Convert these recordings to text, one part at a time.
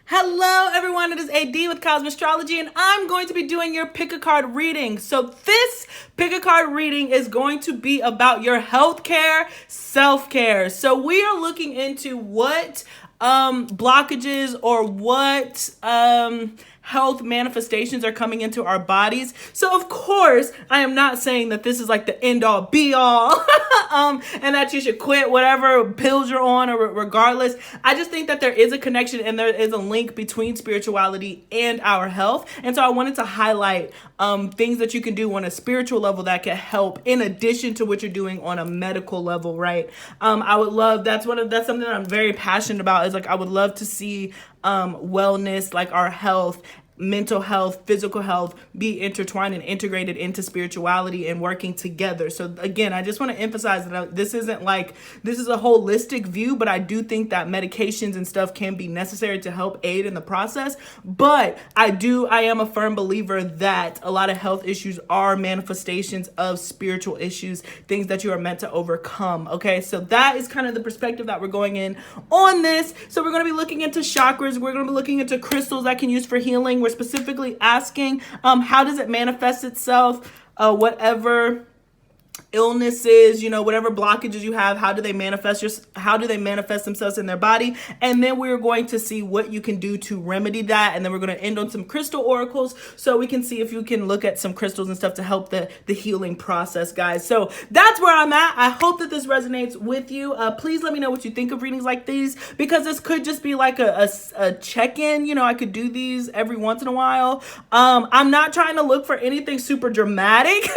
Hello everyone, it is AD with Kosmostrology and I'm going to be doing your pick a card reading. So this pick a card reading is going to be about your healthcare, self-care. So we are looking into what blockages or what health manifestations are coming into our bodies. So of course, I am not saying that this is like the end all be all and that you should quit whatever pills you're on or regardless. I just think that there is a connection and there is a link between spirituality and our health. And so I wanted to highlight things that you can do on a spiritual level that can help in addition to what you're doing on a medical level, right? I would love, that's something that I'm very passionate about, is like I would love to see wellness, like our health, mental health, physical health be intertwined and integrated into spirituality and working together. So again, I just want to emphasize that this isn't like, this is a holistic view, but I do think that medications and stuff can be necessary to help aid in the process. But I am a firm believer that a lot of health issues are manifestations of spiritual issues, things that you are meant to overcome. Okay, so that is kind of the perspective that we're going in on this. So we're going to be looking into chakras. We're going to be looking into crystals that can use for healing. We're specifically asking how does it manifest itself, whatever illnesses, whatever blockages you have, how do they manifest themselves in their body? And then we're going to see what you can do to remedy that. And then we're going to end on some crystal oracles so we can see if you can look at some crystals and stuff to help the healing process, guys. So that's where I'm at. I hope that this resonates with you. Please let me know what you think of readings like these, because this could just be like a check-in. I could do these every once in a while. I'm not trying to look for anything super dramatic.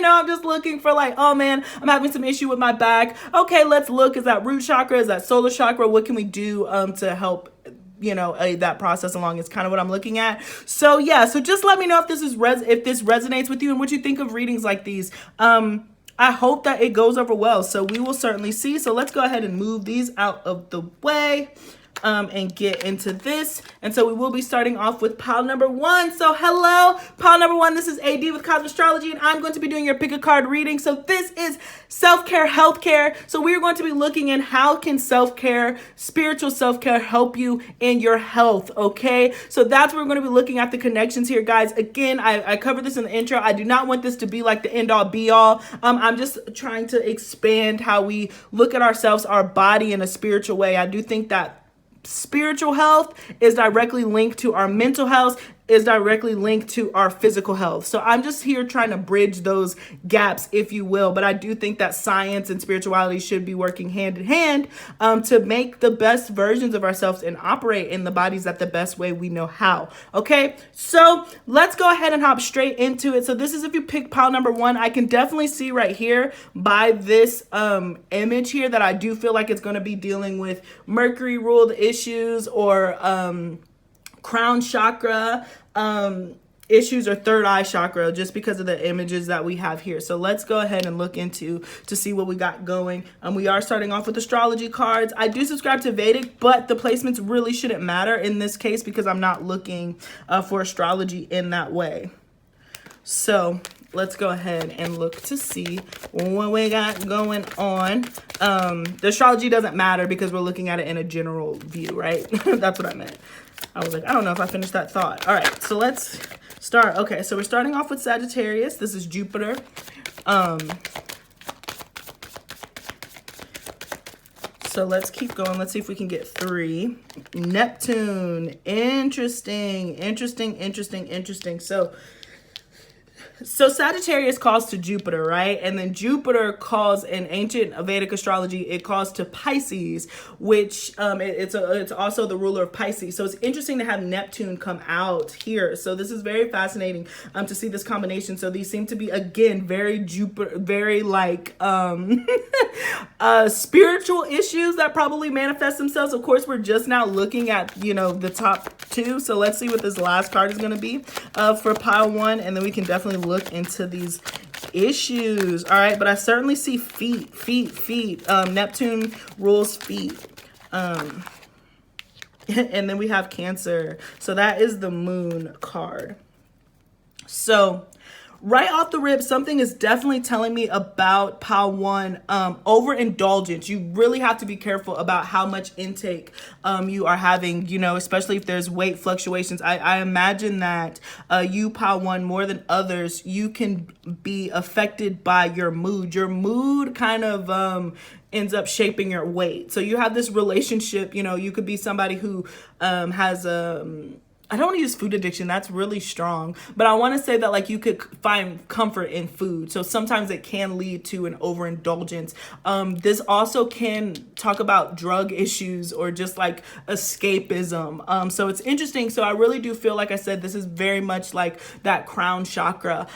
I'm just looking for like, oh man, I'm having some issue with my back. Okay, let's look. Is that root chakra? Is that solar chakra? What can we do to help aid that process along? Is kind of what I'm looking at. So yeah, so just let me know if this resonates with you and what you think of readings like these. I hope that it goes over well. So we will certainly see. So let's go ahead and move these out of the way. And get into this. And so we will be starting off with pile number 1. So hello, pile number 1. This is AD with Kosmostrology, and I'm going to be doing your pick a card reading. So this is self-care, healthcare. So we're going to be looking at how can self-care, spiritual self-care help you in your health, okay? So that's where we're going to be looking at the connections here, guys. Again, I covered this in the intro. I do not want this to be like the end all be all. I'm just trying to expand how we look at ourselves, our body in a spiritual way. I do think that spiritual health is directly linked to our mental health, is directly linked to our physical health. So I'm just here trying to bridge those gaps, if you will. But I do think that science and spirituality should be working hand in hand to make the best versions of ourselves and operate in the bodies that the best way we know how. Okay, so let's go ahead and hop straight into it. So this is if you pick pile number 1. I can definitely see right here by this image here that I do feel like it's going to be dealing with Mercury ruled issues or crown chakra issues or third eye chakra, just because of the images that we have here. So let's go ahead and look into to see what we got going. We are starting off with astrology cards. I do subscribe to Vedic, but the placements really shouldn't matter in this case because I'm not looking for astrology in that way. So let's go ahead and look to see what we got going on. The astrology doesn't matter because we're looking at it in a general view, right? That's what I meant. I was like, I don't know if I finished that thought. All right, so let's start. Okay, so we're starting off with Sagittarius. This is Jupiter. So let's keep going. Let's see if we can get 3. Neptune. Interesting. So Sagittarius calls to Jupiter, right? And then Jupiter calls in ancient Vedic astrology, it calls to Pisces, which it's also the ruler of Pisces. So it's interesting to have Neptune come out here. So this is very fascinating to see this combination. So these seem to be, again, very Jupiter, very like spiritual issues that probably manifest themselves. Of course, we're just now looking at, the top 2. So let's see what this last card is going to be for pile 1. And then we can definitely look into these issues. All right, but I certainly see feet. Neptune rules feet. And then we have Cancer. So that is the moon card. So right off the rip, something is definitely telling me about pile one, overindulgence. You really have to be careful about how much intake you are having, you know, especially if there's weight fluctuations. I imagine that you, pile one, more than others, you can be affected by your mood. Your mood kind of ends up shaping your weight. So you have this relationship, you know, you could be somebody who has I don't want to use food addiction. That's really strong. But I want to say that like you could find comfort in food. So sometimes it can lead to an overindulgence. This also can talk about drug issues or just like escapism. So it's interesting. So I really do feel, like I said, this is very much like that crown chakra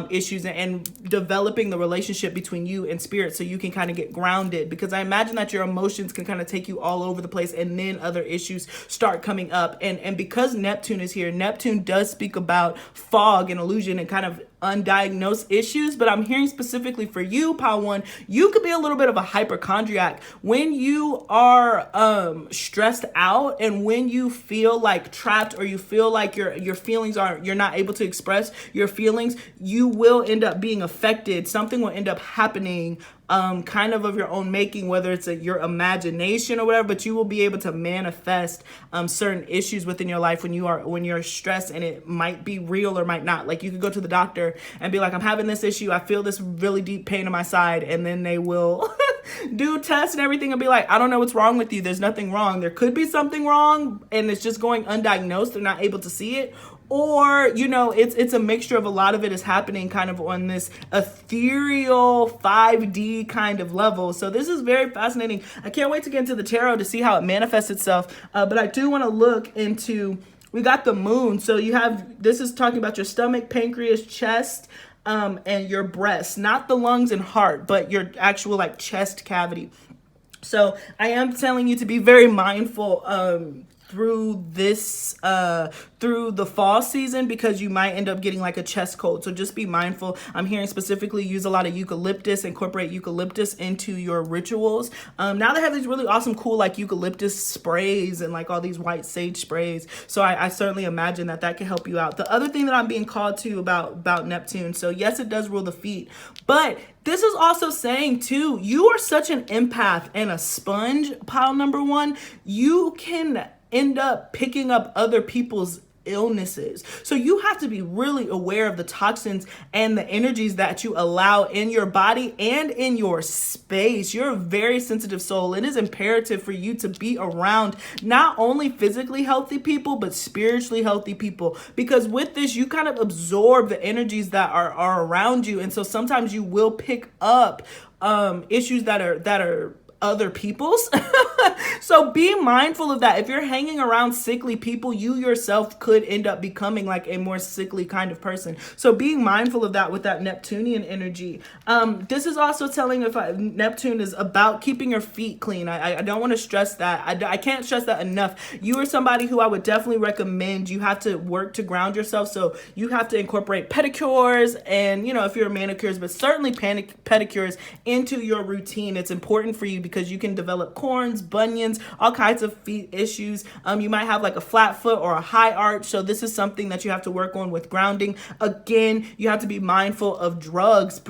issues and developing the relationship between you and spirit so you can kind of get grounded, because I imagine that your emotions can kind of take you all over the place and then other issues start coming up. And because Neptune is here, Neptune does speak about fog and illusion and kind of undiagnosed issues, but I'm hearing specifically for you, pile one, you could be a little bit of a hypochondriac when you are stressed out, and when you feel like trapped, or you feel like your feelings you're not able to express your feelings, you will end up being affected. Something will end up happening kind of your own making, whether it's your imagination or whatever, but you will be able to manifest certain issues within your life when you're stressed, and it might be real or might not. Like you could go to the doctor and be like, I'm having this issue, I feel this really deep pain in my side, and then they will do tests and everything and be like, I don't know what's wrong with you, there's nothing wrong. There could be something wrong and it's just going undiagnosed, they're not able to see it. Or, you know, it's a mixture of a lot of it is happening kind of on this ethereal 5D kind of level. So this is very fascinating. I can't wait to get into the tarot to see how it manifests itself. But I do want to look into, we got the moon. So you have, this is talking about your stomach, pancreas, chest, and your breast, not the lungs and heart, but your actual like chest cavity. So I am telling you to be very mindful through this through the fall season, because you might end up getting like a chest cold. So just be mindful. I'm hearing specifically use a lot of eucalyptus, incorporate eucalyptus into your rituals. Now they have these really awesome cool like eucalyptus sprays and like all these white sage sprays, so I certainly imagine that can help you out. The other thing that I'm being called to about Neptune, so yes, it does rule the feet, but this is also saying too, you are such an empath and a sponge, pile number one. You can end up picking up other people's illnesses. So you have to be really aware of the toxins and the energies that you allow in your body and in your space. You're a very sensitive soul. It is imperative for you to be around not only physically healthy people, but spiritually healthy people, because with this, you kind of absorb the energies that are around you. And so sometimes you will pick up issues that are other people's. So be mindful of that. If you're hanging around sickly people, you yourself could end up becoming like a more sickly kind of person. So being mindful of that with that Neptunian energy. This is also telling if Neptune is about keeping your feet clean. I don't want to stress that. I can't stress that enough. You are somebody who I would definitely recommend. You have to work to ground yourself. So you have to incorporate pedicures and, you know, if you're manicures, but certainly pedicures into your routine. It's important for you because you can develop corns, bunions, all kinds of feet issues. You might have like a flat foot or a high arch. So this is something that you have to work on with grounding. Again, you have to be mindful of drugs,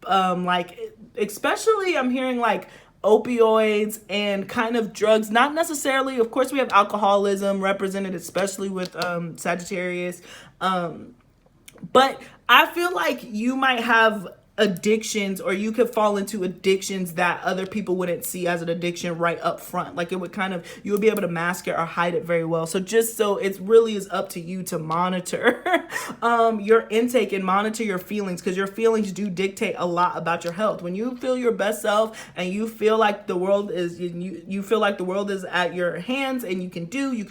like especially I'm hearing like opioids and kind of drugs, not necessarily, of course we have alcoholism represented, especially with Sagittarius. But I feel like you might have addictions, or you could fall into addictions that other people wouldn't see as an addiction right up front. Like it would kind of, you would be able to mask it or hide it very well. So just so it really is up to you to monitor your intake and monitor your feelings, because your feelings do dictate a lot about your health. When you feel your best self and you feel like the world is, you feel like the world is at your hands and you can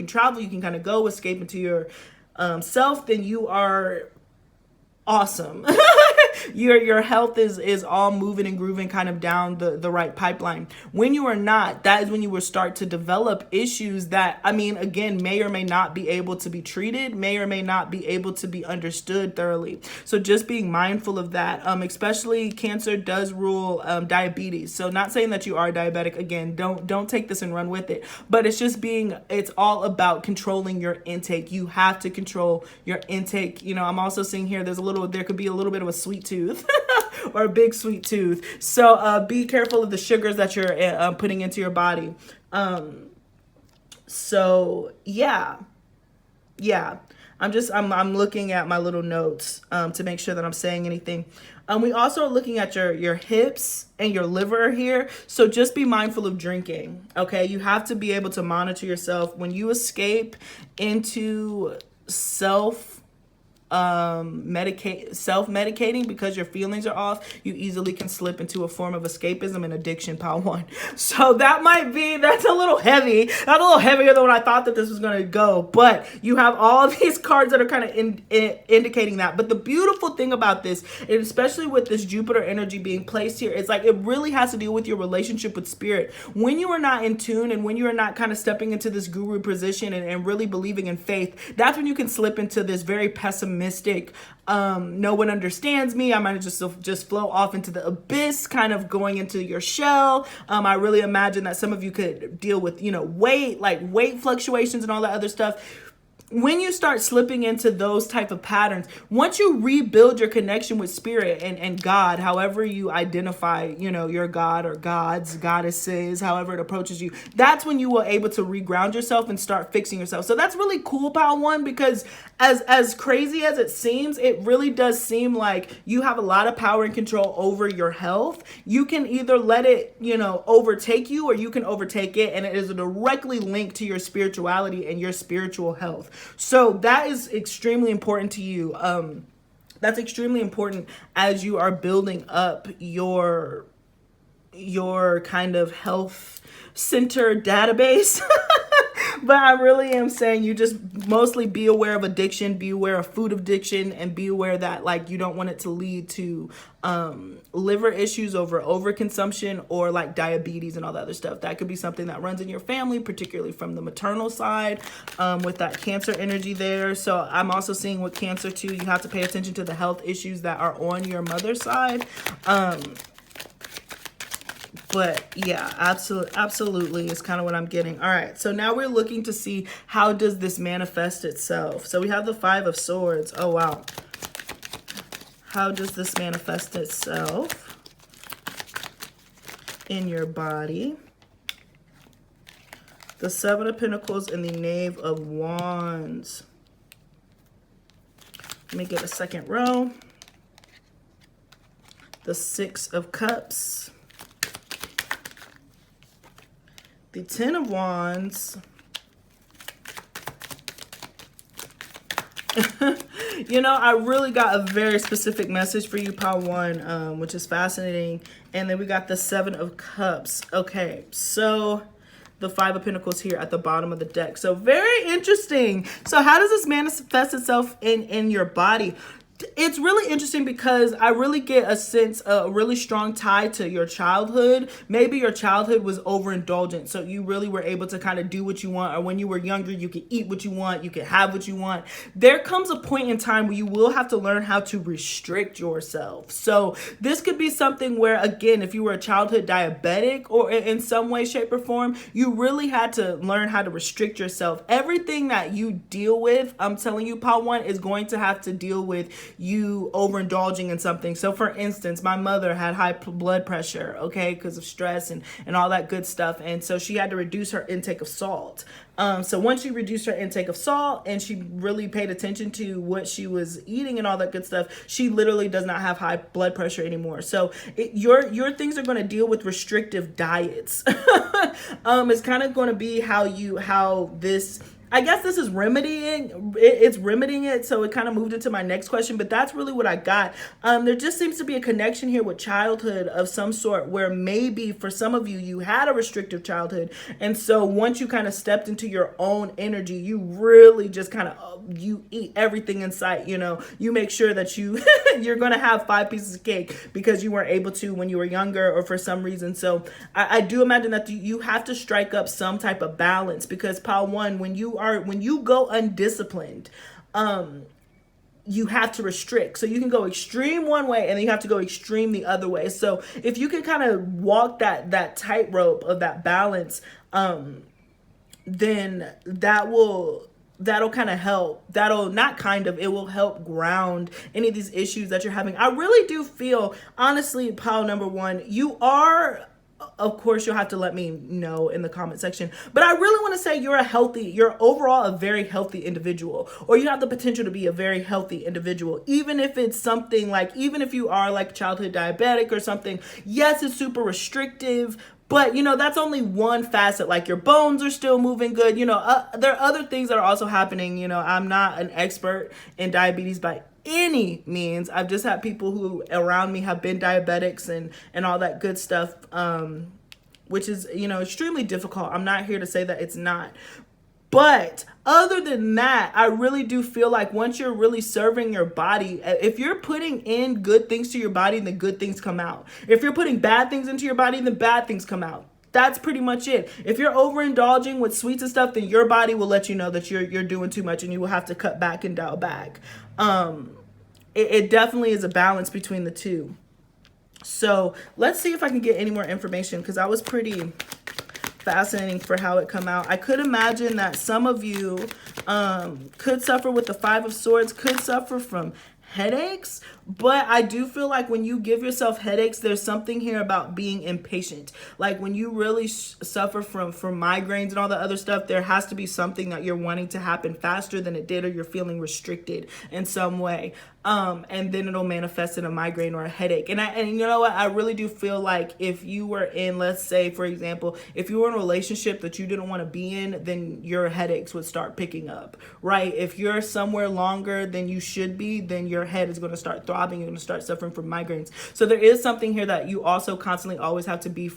travel, you can kind of go escape into your self, then you are awesome. your health is all moving and grooving kind of down the right pipeline. When you are not, that is when you will start to develop issues that, I mean, again, may or may not be able to be treated, may or may not be able to be understood thoroughly. So just being mindful of that, especially Cancer does rule diabetes. So not saying that you are diabetic. Again, don't take this and run with it, but it's all about controlling your intake. You have to control your intake. You know, I'm also seeing here there could be a little bit of a sweet tooth or a big sweet tooth. So be careful of the sugars that you're putting into your body. So yeah. I'm looking at my little notes to make sure that I'm saying anything. We also are looking at your hips and your liver here. So just be mindful of drinking. Okay. You have to be able to monitor yourself when you escape into self-medicating because your feelings are off. You easily can slip into a form of escapism and addiction, pile one. So that's a little heavy. That's a little heavier than what I thought that this was going to go, but you have all these cards that are kind of indicating that. But the beautiful thing about this, and especially with this Jupiter energy being placed here, it's like it really has to deal with your relationship with spirit. When you are not in tune and when you are not kind of stepping into this guru position and really believing in faith, that's when you can slip into this very pessimistic, no one understands me, I might just flow off into the abyss, kind of going into your shell. I really imagine that some of you could deal with, weight fluctuations and all that other stuff. When you start slipping into those type of patterns, once you rebuild your connection with spirit and God, however you identify, your God or gods, goddesses, however it approaches you, that's when you will able to reground yourself and start fixing yourself. So that's really cool, pile one, because as crazy as it seems, it really does seem like you have a lot of power and control over your health. You can either let it, overtake you, or you can overtake it, and it is directly linked to your spirituality and your spiritual health. So that is extremely important to you. That's extremely important as you are building up your kind of health center database. But I really am saying you just mostly be aware of addiction, be aware of food addiction, and be aware that you don't want it to lead to liver issues over overconsumption or diabetes and all that other stuff. That could be something that runs in your family, particularly from the maternal side, with that Cancer energy there. So I'm also seeing with Cancer too, you have to pay attention to the health issues that are on your mother's side. But yeah, absolutely is kind of what I'm getting. All right, so now we're looking to see how does this manifest itself. So we have the 5 of Swords. Oh, wow. How does this manifest itself in your body? The 7 of Pentacles and the Knave of Wands. Let me get a second row. The 6 of Cups. The 10 of Wands. I really got a very specific message for you, pile one, which is fascinating. And then we got the 7 of Cups. Okay, so the 5 of Pentacles here at the bottom of the deck. So very interesting. So how does this manifest itself in your body? It's really interesting because I really get a really strong tie to your childhood. Maybe your childhood was overindulgent, so you really were able to kind of do what you want, or when you were younger, you could eat what you want, you could have what you want. There comes a point in time where you will have to learn how to restrict yourself. So this could be something where, again, if you were a childhood diabetic or in some way, shape, or form, you really had to learn how to restrict yourself. Everything that you deal with, I'm telling you, pile one, is going to have to deal with you overindulging in something. So for instance, my mother had high blood pressure, okay, because of stress and all that good stuff. And so she had to reduce her intake of salt. So once she reduced her intake of salt and she really paid attention to what she was eating and all that good stuff, she literally does not have high blood pressure anymore. So your things are going to deal with restrictive diets. It's kind of going to be how this I guess this is it's remedying it, so it kind of moved into my next question, but that's really what I got. There just seems to be a connection here with childhood of some sort, where maybe for some of you, you had a restrictive childhood, and so once you kind of stepped into your own energy, you really just kind of, you eat everything in sight, you know, you make sure that you're going to have 5 pieces of cake because you weren't able to when you were younger or for some reason. So I do imagine that you have to strike up some type of balance, because pile 1, when you go undisciplined, you have to restrict. So you can go extreme one way and then you have to go extreme the other way. So if you can kind of walk that tightrope of that balance, then that'll kind of help. It will help ground any of these issues that you're having. I really do feel, honestly, pile number 1, you are, of course, you'll have to let me know in the comment section, but I really want to say you're overall a very healthy individual, or you have the potential to be a very healthy individual. Even if it's something like, even if you are like childhood diabetic or something, yes, it's super restrictive, but, you know, that's only one facet. Like, your bones are still moving good. You know, there are other things that are also happening. You know, I'm not an expert in diabetes by any means. I've just had people who around me have been diabetics and all that good stuff, which is, you know, extremely difficult. I'm not here to say that it's not. But other than that, I really do feel like once you're really serving your body, if you're putting in good things to your body, then good things come out. If you're putting bad things into your body, then bad things come out. That's pretty much it. If you're overindulging with sweets and stuff, then your body will let you know that you're doing too much and you will have to cut back and dial back. It definitely is a balance between the two. So let's see if I can get any more information, because that was pretty fascinating for how it come out. I could imagine that some of you could suffer with the 5 of Swords, could suffer from headaches, but I do feel like when you give yourself headaches, there's something here about being impatient. Like, when you really suffer from migraines and all the other stuff, there has to be something that you're wanting to happen faster than it did, or you're feeling restricted in some way. And then it'll manifest in a migraine or a headache. And you know what? I really do feel like if you were in, let's say, for example, if you were in a relationship that you didn't want to be in, then your headaches would start picking up, right? If you're somewhere longer than you should be, then your head is going to start throbbing. You're going to start suffering from migraines. So there is something here that you also constantly always have to be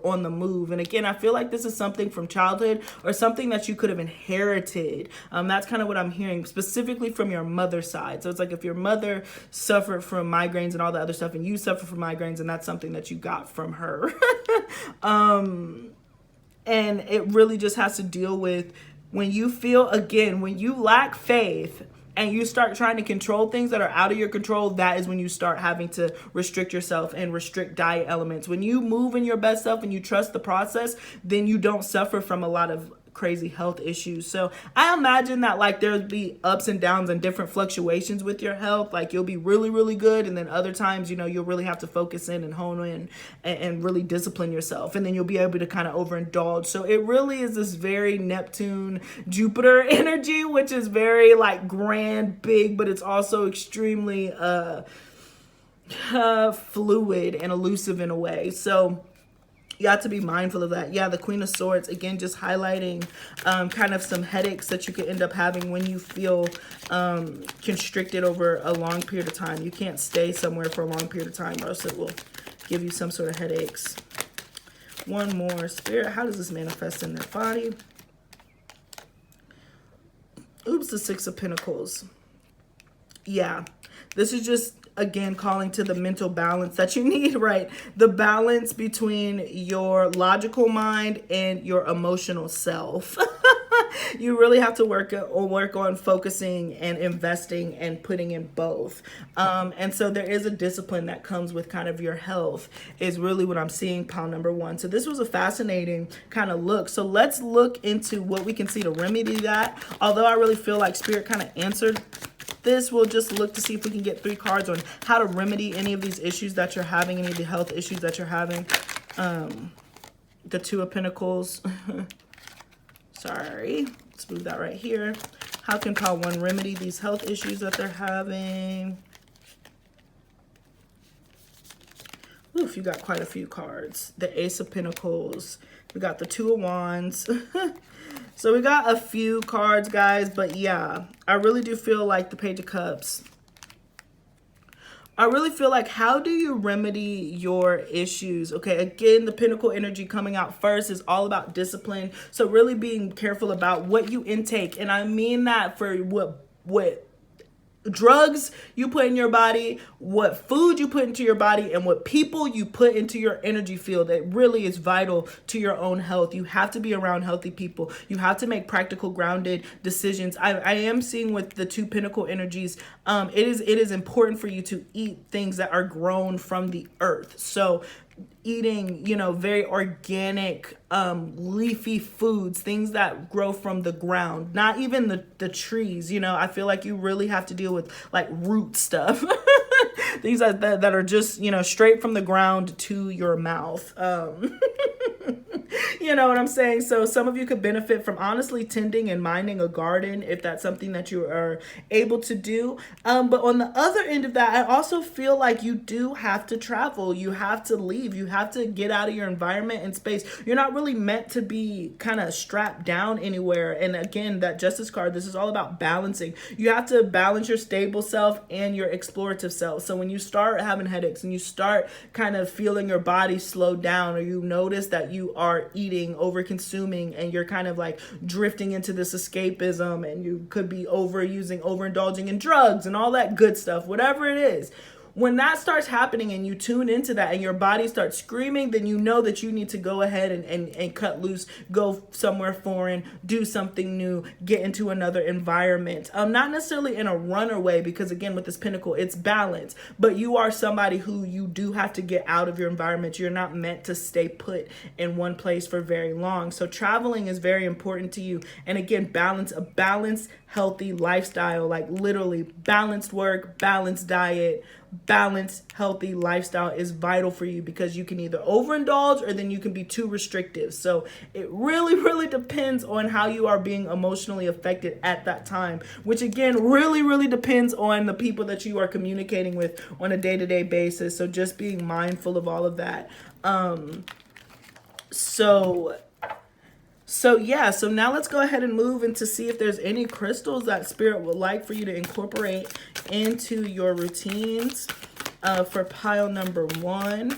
on the move. And again, I feel like this is something from childhood or something that you could have inherited. That's kind of what I'm hearing, specifically from your mother's side. So it's like, if your mother suffered from migraines and all the other stuff, and you suffer from migraines, and that's something that you got from her. And it really just has to deal with when you feel, again, when you lack faith and you start trying to control things that are out of your control, that is when you start having to restrict yourself and restrict diet elements. When you move in your best self and you trust the process, then you don't suffer from a lot of crazy health issues. So I imagine that, like, there'll be ups and downs and different fluctuations with your health. Like, you'll be really, really good, and then other times, you know, you'll really have to focus in and hone in and really discipline yourself, and then you'll be able to kind of overindulge. So it really is this very Neptune Jupiter energy, which is very, like, grand, big, but it's also extremely fluid and elusive in a way. So you have to be mindful of that. Yeah, the Queen of Swords, again, just highlighting kind of some headaches that you could end up having when you feel constricted over a long period of time. You can't stay somewhere for a long period of time, or else it will give you some sort of headaches. One more. Spirit, how does this manifest in their body? Oops, the 6 of Pentacles. Yeah, this is just, again, calling to the mental balance that you need, right? The balance between your logical mind and your emotional self. You really have to work on focusing and investing and putting in both. And so there is a discipline that comes with kind of your health, is really what I'm seeing, pile number 1. So this was a fascinating kind of look. So let's look into what we can see to remedy that. Although I really feel like Spirit kind of answered this, we'll just look to see if we can get 3 cards on how to remedy any of these issues that you're having, any of the health issues that you're having. The 2 of Pentacles. Sorry, let's move that right here. How can pile 1 remedy these health issues that they're having? Oof, you got quite a few cards. The Ace of Pentacles. We got the 2 of Wands. So we got a few cards, guys, but yeah, I really do feel like the Page of Cups. I really feel like, how do you remedy your issues? Okay, again, the Pentacle energy coming out first is all about discipline. So really being careful about what you intake. And I mean that for what drugs you put in your body, what food you put into your body, and what people you put into your energy field. It really is vital to your own health. You have to be around healthy people. You have to make practical, grounded decisions. I am seeing with the two Pentacle energies, it is important for you to eat things that are grown from the earth. So eating, you know, very organic, leafy foods, things that grow from the ground, not even the trees. You know, I feel like you really have to deal with like root stuff, things that are just, you know, straight from the ground to your mouth. You know what I'm saying? So some of you could benefit from honestly tending and minding a garden if that's something that you are able to do. But on the other end of that, I also feel like you do have to travel. You have to leave. You have to get out of your environment and space. You're not really meant to be kind of strapped down anywhere. And again, that Justice card, this is all about balancing. You have to balance your stable self and your explorative self. So when you start having headaches and you start kind of feeling your body slow down, or you notice that you are eating, over consuming, and you're kind of like drifting into this escapism, and you could be overindulging in drugs and all that good stuff, whatever it is. When that starts happening and you tune into that and your body starts screaming, then you know that you need to go ahead and cut loose, go somewhere foreign, do something new, get into another environment. Not necessarily in a runner way, because again, with this Pentacle, it's balance, but you are somebody who you do have to get out of your environment. You're not meant to stay put in one place for very long. So traveling is very important to you. And again, a balanced, healthy lifestyle, like literally balanced work, balanced diet, balanced, healthy lifestyle is vital for you, because you can either overindulge or then you can be too restrictive. So it really, really depends on how you are being emotionally affected at that time, which again, really, really depends on the people that you are communicating with on a day-to-day basis. So just being mindful of all of that. So yeah, so now let's go ahead and move into see if there's any crystals that Spirit would like for you to incorporate into your routines for pile number 1.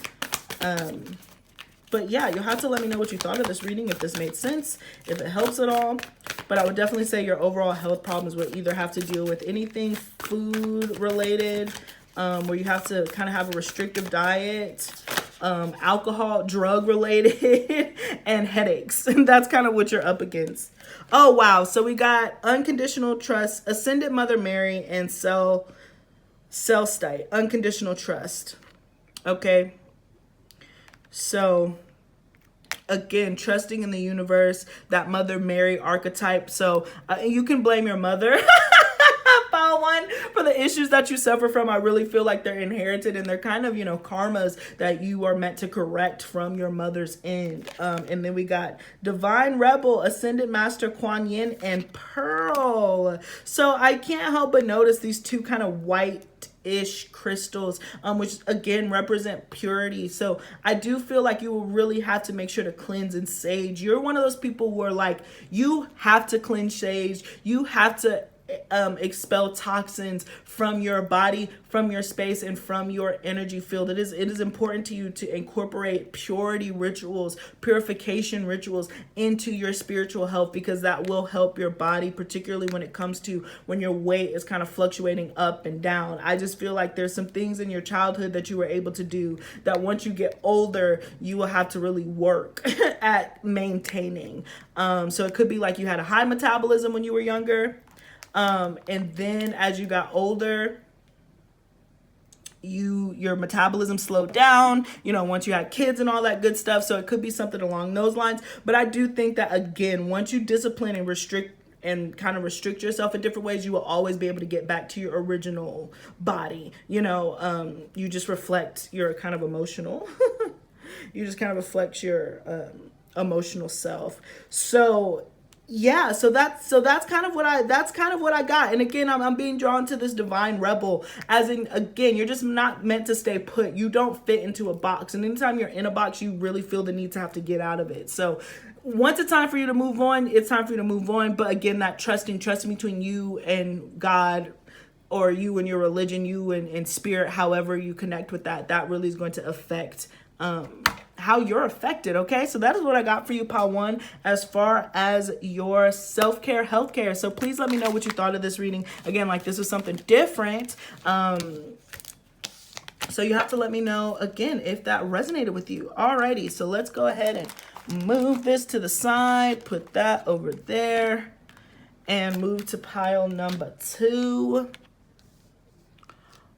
But yeah, you'll have to let me know what you thought of this reading, if this made sense, if it helps at all. But I would definitely say your overall health problems would either have to deal with anything food related, where you have to kind of have a restrictive diet, alcohol, drug related, and headaches. And that's kind of what you're up against. Oh, wow. So we got unconditional trust, ascended Mother Mary, and Celestite, unconditional trust. Okay. So again, trusting in the universe, that Mother Mary archetype. So you can blame your mother. Pile 1 for the issues that you suffer from. I really feel like they're inherited, and they're kind of, you know, karmas that you are meant to correct from your mother's end. And then we got Divine Rebel, Ascended Master Kuan Yin, and Pearl. So I can't help but notice these two kind of white-ish crystals, which again represent purity. So I do feel like you will really have to make sure to cleanse and sage. You're one of those people where like you have to cleanse, sage, you have to expel toxins from your body, from your space, and from your energy field. It is important to you to incorporate purity rituals, purification rituals into your spiritual health, because that will help your body, particularly when it comes to when your weight is kind of fluctuating up and down. I just feel like there's some things in your childhood that you were able to do that once you get older, you will have to really work at maintaining. So it could be like you had a high metabolism when you were younger. And then as you got older, your metabolism slowed down, you know, once you had kids and all that good stuff. So it could be something along those lines. But I do think that, again, once you discipline and restrict yourself in different ways, you will always be able to get back to your original body. You know, you just reflect your kind of emotional, you just kind of reflect your emotional self. So yeah, so that's kind of what I got. And again, I'm being drawn to this Divine Rebel, as in, again, you're just not meant to stay put. You don't fit into a box, and anytime you're in a box, you really feel the need to have to get out of it. So once it's time for you to move on, it's time for you to move on. But again, that trusting between you and God, or you and your religion, you and spirit, however you connect with that, that really is going to affect how you're affected. Okay, so that is what I got for you, pile 1, as far as your self-care, healthcare. So please let me know what you thought of this reading. Again, like, this was something different. So you have to let me know, again, if that resonated with you. Alrighty, so let's go ahead and move this to the side, put that over there, and move to pile number 2.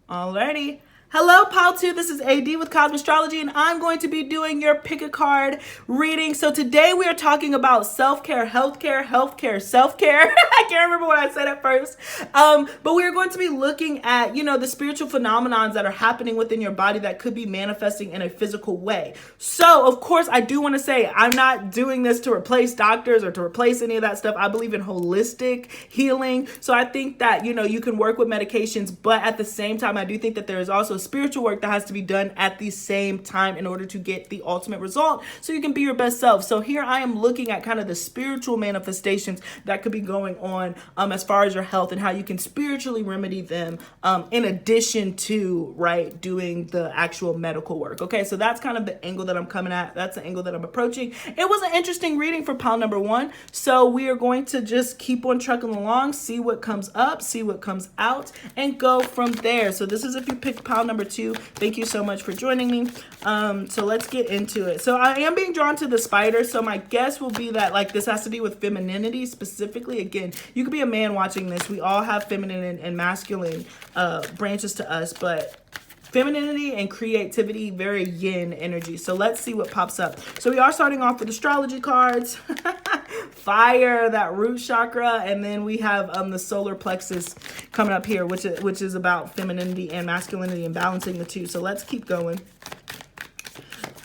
Alrighty. Hello, pile 2. This is AD with Kosmostrology, and I'm going to be doing your pick a card reading. So today we are talking about self-care, healthcare, self-care. I can't remember what I said at first. But we are going to be looking at, the spiritual phenomenons that are happening within your body that could be manifesting in a physical way. So, of course, I do want to say I'm not doing this to replace doctors or to replace any of that stuff. I believe in holistic healing. So I think that, you can work with medications, but at the same time, I do think that there is also spiritual work that has to be done at the same time in order to get the ultimate result so you can be your best self. So here I am looking at kind of the spiritual manifestations that could be going on as far as your health and how you can spiritually remedy them in addition to doing the actual medical work. Okay, so that's kind of the angle that I'm coming at. That's the angle that I'm approaching. It was an interesting reading for pile number 1, so we are going to just keep on trucking along, see what comes up, see what comes out, and go from there. So this is if you picked pile number 2. Thank you so much for joining me. So let's get into it. So I am being drawn to the spider. So my guess will be that this has to do with femininity specifically. Again, you could be a man watching this. We all have feminine and masculine branches to us, but femininity and creativity, very yin energy. So let's see what pops up. So we are starting off with astrology cards. Fire, that root chakra, and then we have the solar plexus coming up here, which is about femininity and masculinity and balancing the two. So let's keep going.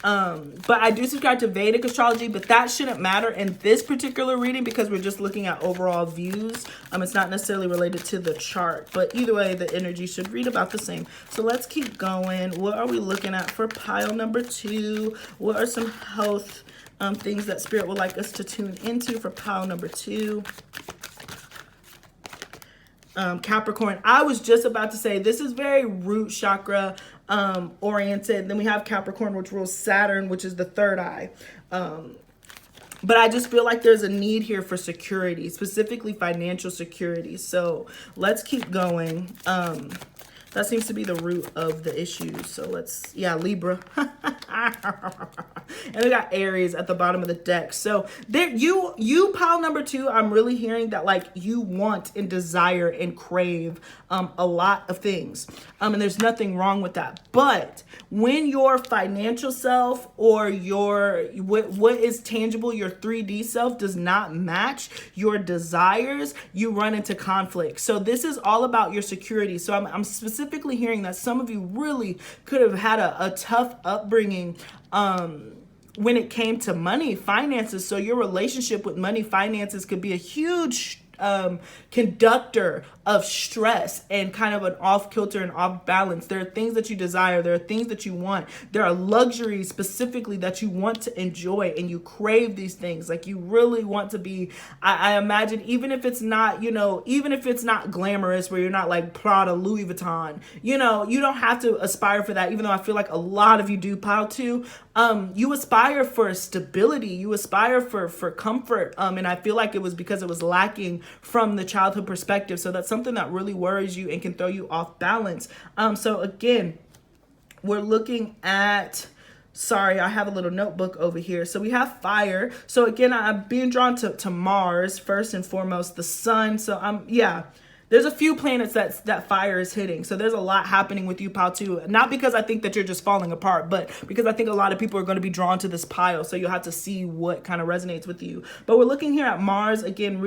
But I do subscribe to Vedic astrology, but that shouldn't matter in this particular reading because we're just looking at overall views. It's not necessarily related to the chart, but either way, the energy should read about the same. So let's keep going. What are we looking at for pile number 2? What are some health things that spirit would like us to tune into for pile number 2? Capricorn. I was just about to say this is very root chakra oriented. Then we have Capricorn, which rules Saturn, which is the third eye. But I just feel like there's a need here for security, specifically financial security. So let's keep going. That seems to be the root of the issues. So let's, Libra. And we got Aries at the bottom of the deck. So there, you pile number 2, I'm really hearing that you want and desire and crave a lot of things. And there's nothing wrong with that. But when your financial self or your what is tangible, your 3D self does not match your desires, you run into conflict. So this is all about your security. So I'm specifically hearing that some of you really could have had a tough upbringing when it came to money, finances. So your relationship with money, finances could be a huge conductor of stress and kind of an off kilter and off balance. There are things that you desire. There are things that you want. There are luxuries specifically that you want to enjoy and you crave these things. You really want to be, I imagine, even if it's not, even if it's not glamorous where you're not Prada, Louis Vuitton, you don't have to aspire for that, even though I feel like a lot of you do pile 2. You aspire for stability. You aspire for comfort. And I feel like it was because it was lacking from the childhood perspective. So that's something that really worries you and can throw you off balance. So again, we're looking at, sorry, I have a little notebook over here. So we have fire. So again, I'm being drawn to Mars first and foremost, the sun. So there's a few planets that fire is hitting. So there's a lot happening with you, pile 2. Not because I think that you're just falling apart, but because I think a lot of people are going to be drawn to this pile. So you'll have to see what kind of resonates with you. But we're looking here at Mars. Again,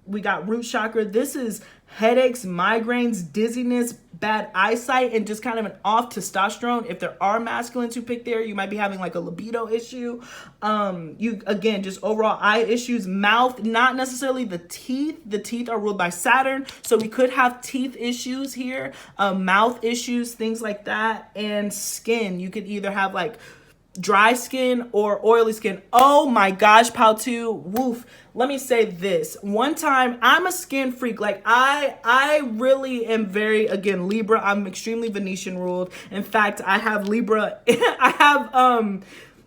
we got root chakra. This is headaches, migraines, dizziness, bad eyesight, and just kind of an off testosterone. If there are masculines who pick there, you might be having a libido issue. You, again, just overall eye issues, mouth, not necessarily the teeth. The teeth are ruled by Saturn. So we could have teeth issues here, mouth issues, things like that. And skin, you could either have dry skin or oily skin. Oh my gosh, pal two, woof. Let me say this. One time, I'm a skin freak. Like I really am very, again, Libra. I'm extremely Venetian ruled. In fact, I have Libra. I have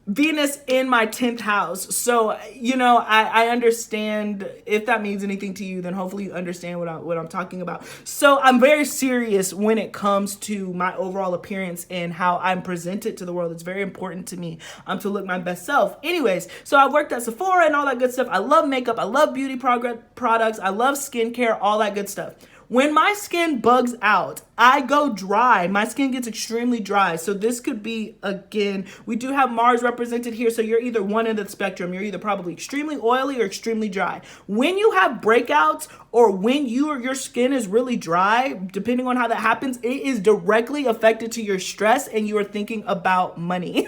Venus in my 10th house. So, you know, I understand. If that means anything to you, then hopefully you understand what I'm talking about. So I'm very serious when it comes to my overall appearance and how I'm presented to the world. It's very important to me to look my best self. Anyways, so I worked at Sephora and all that good stuff. I love makeup. I love beauty products. I love skincare, all that good stuff. When my skin bugs out, I go dry. My skin gets extremely dry. So this could be, again, we do have Mars represented here. So you're either one end of the spectrum. You're either probably extremely oily or extremely dry. When you have breakouts or when your skin is really dry, depending on how that happens, it is directly affected to your stress and you are thinking about money.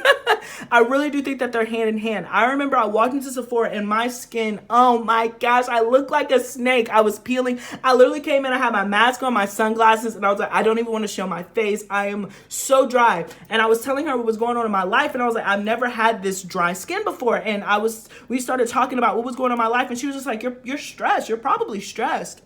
I really do think that they're hand in hand. I remember I walked into Sephora and my skin, oh my gosh, I looked like a snake. I was peeling. I literally came in, I had my mask on, my sunglasses, and I was like, I don't even want to show my face. I am so dry. And I was telling her what was going on in my life, and I was like, I've never had this dry skin before. And we started talking about what was going on in my life, and she was just like, you're stressed. You're probably stressed.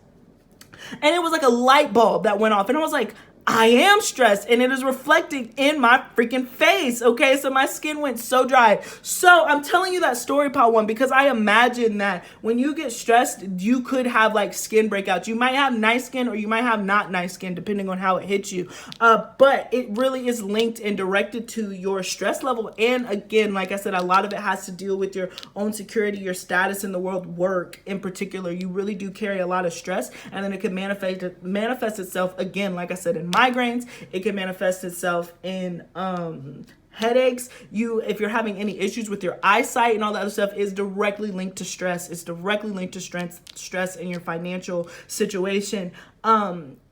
And it was like a light bulb that went off, and I was like, I am stressed, and it is reflecting in my freaking face. Okay, so my skin went so dry. So I'm telling you that story, Pal One, because I imagine that when you get stressed, you could have like skin breakouts. You might have nice skin or you might have not nice skin, depending on how it hits you. But it really is linked and directed to your stress level. And again, like I said, a lot of it has to deal with your own security, your status in the world, work in particular. You really do carry a lot of stress, and then it can manifest itself, again, like I said, in migraines. It can manifest itself in headaches. If you're having any issues with your eyesight and all that other stuff, is directly linked to stress. It's directly linked to stress in your financial situation.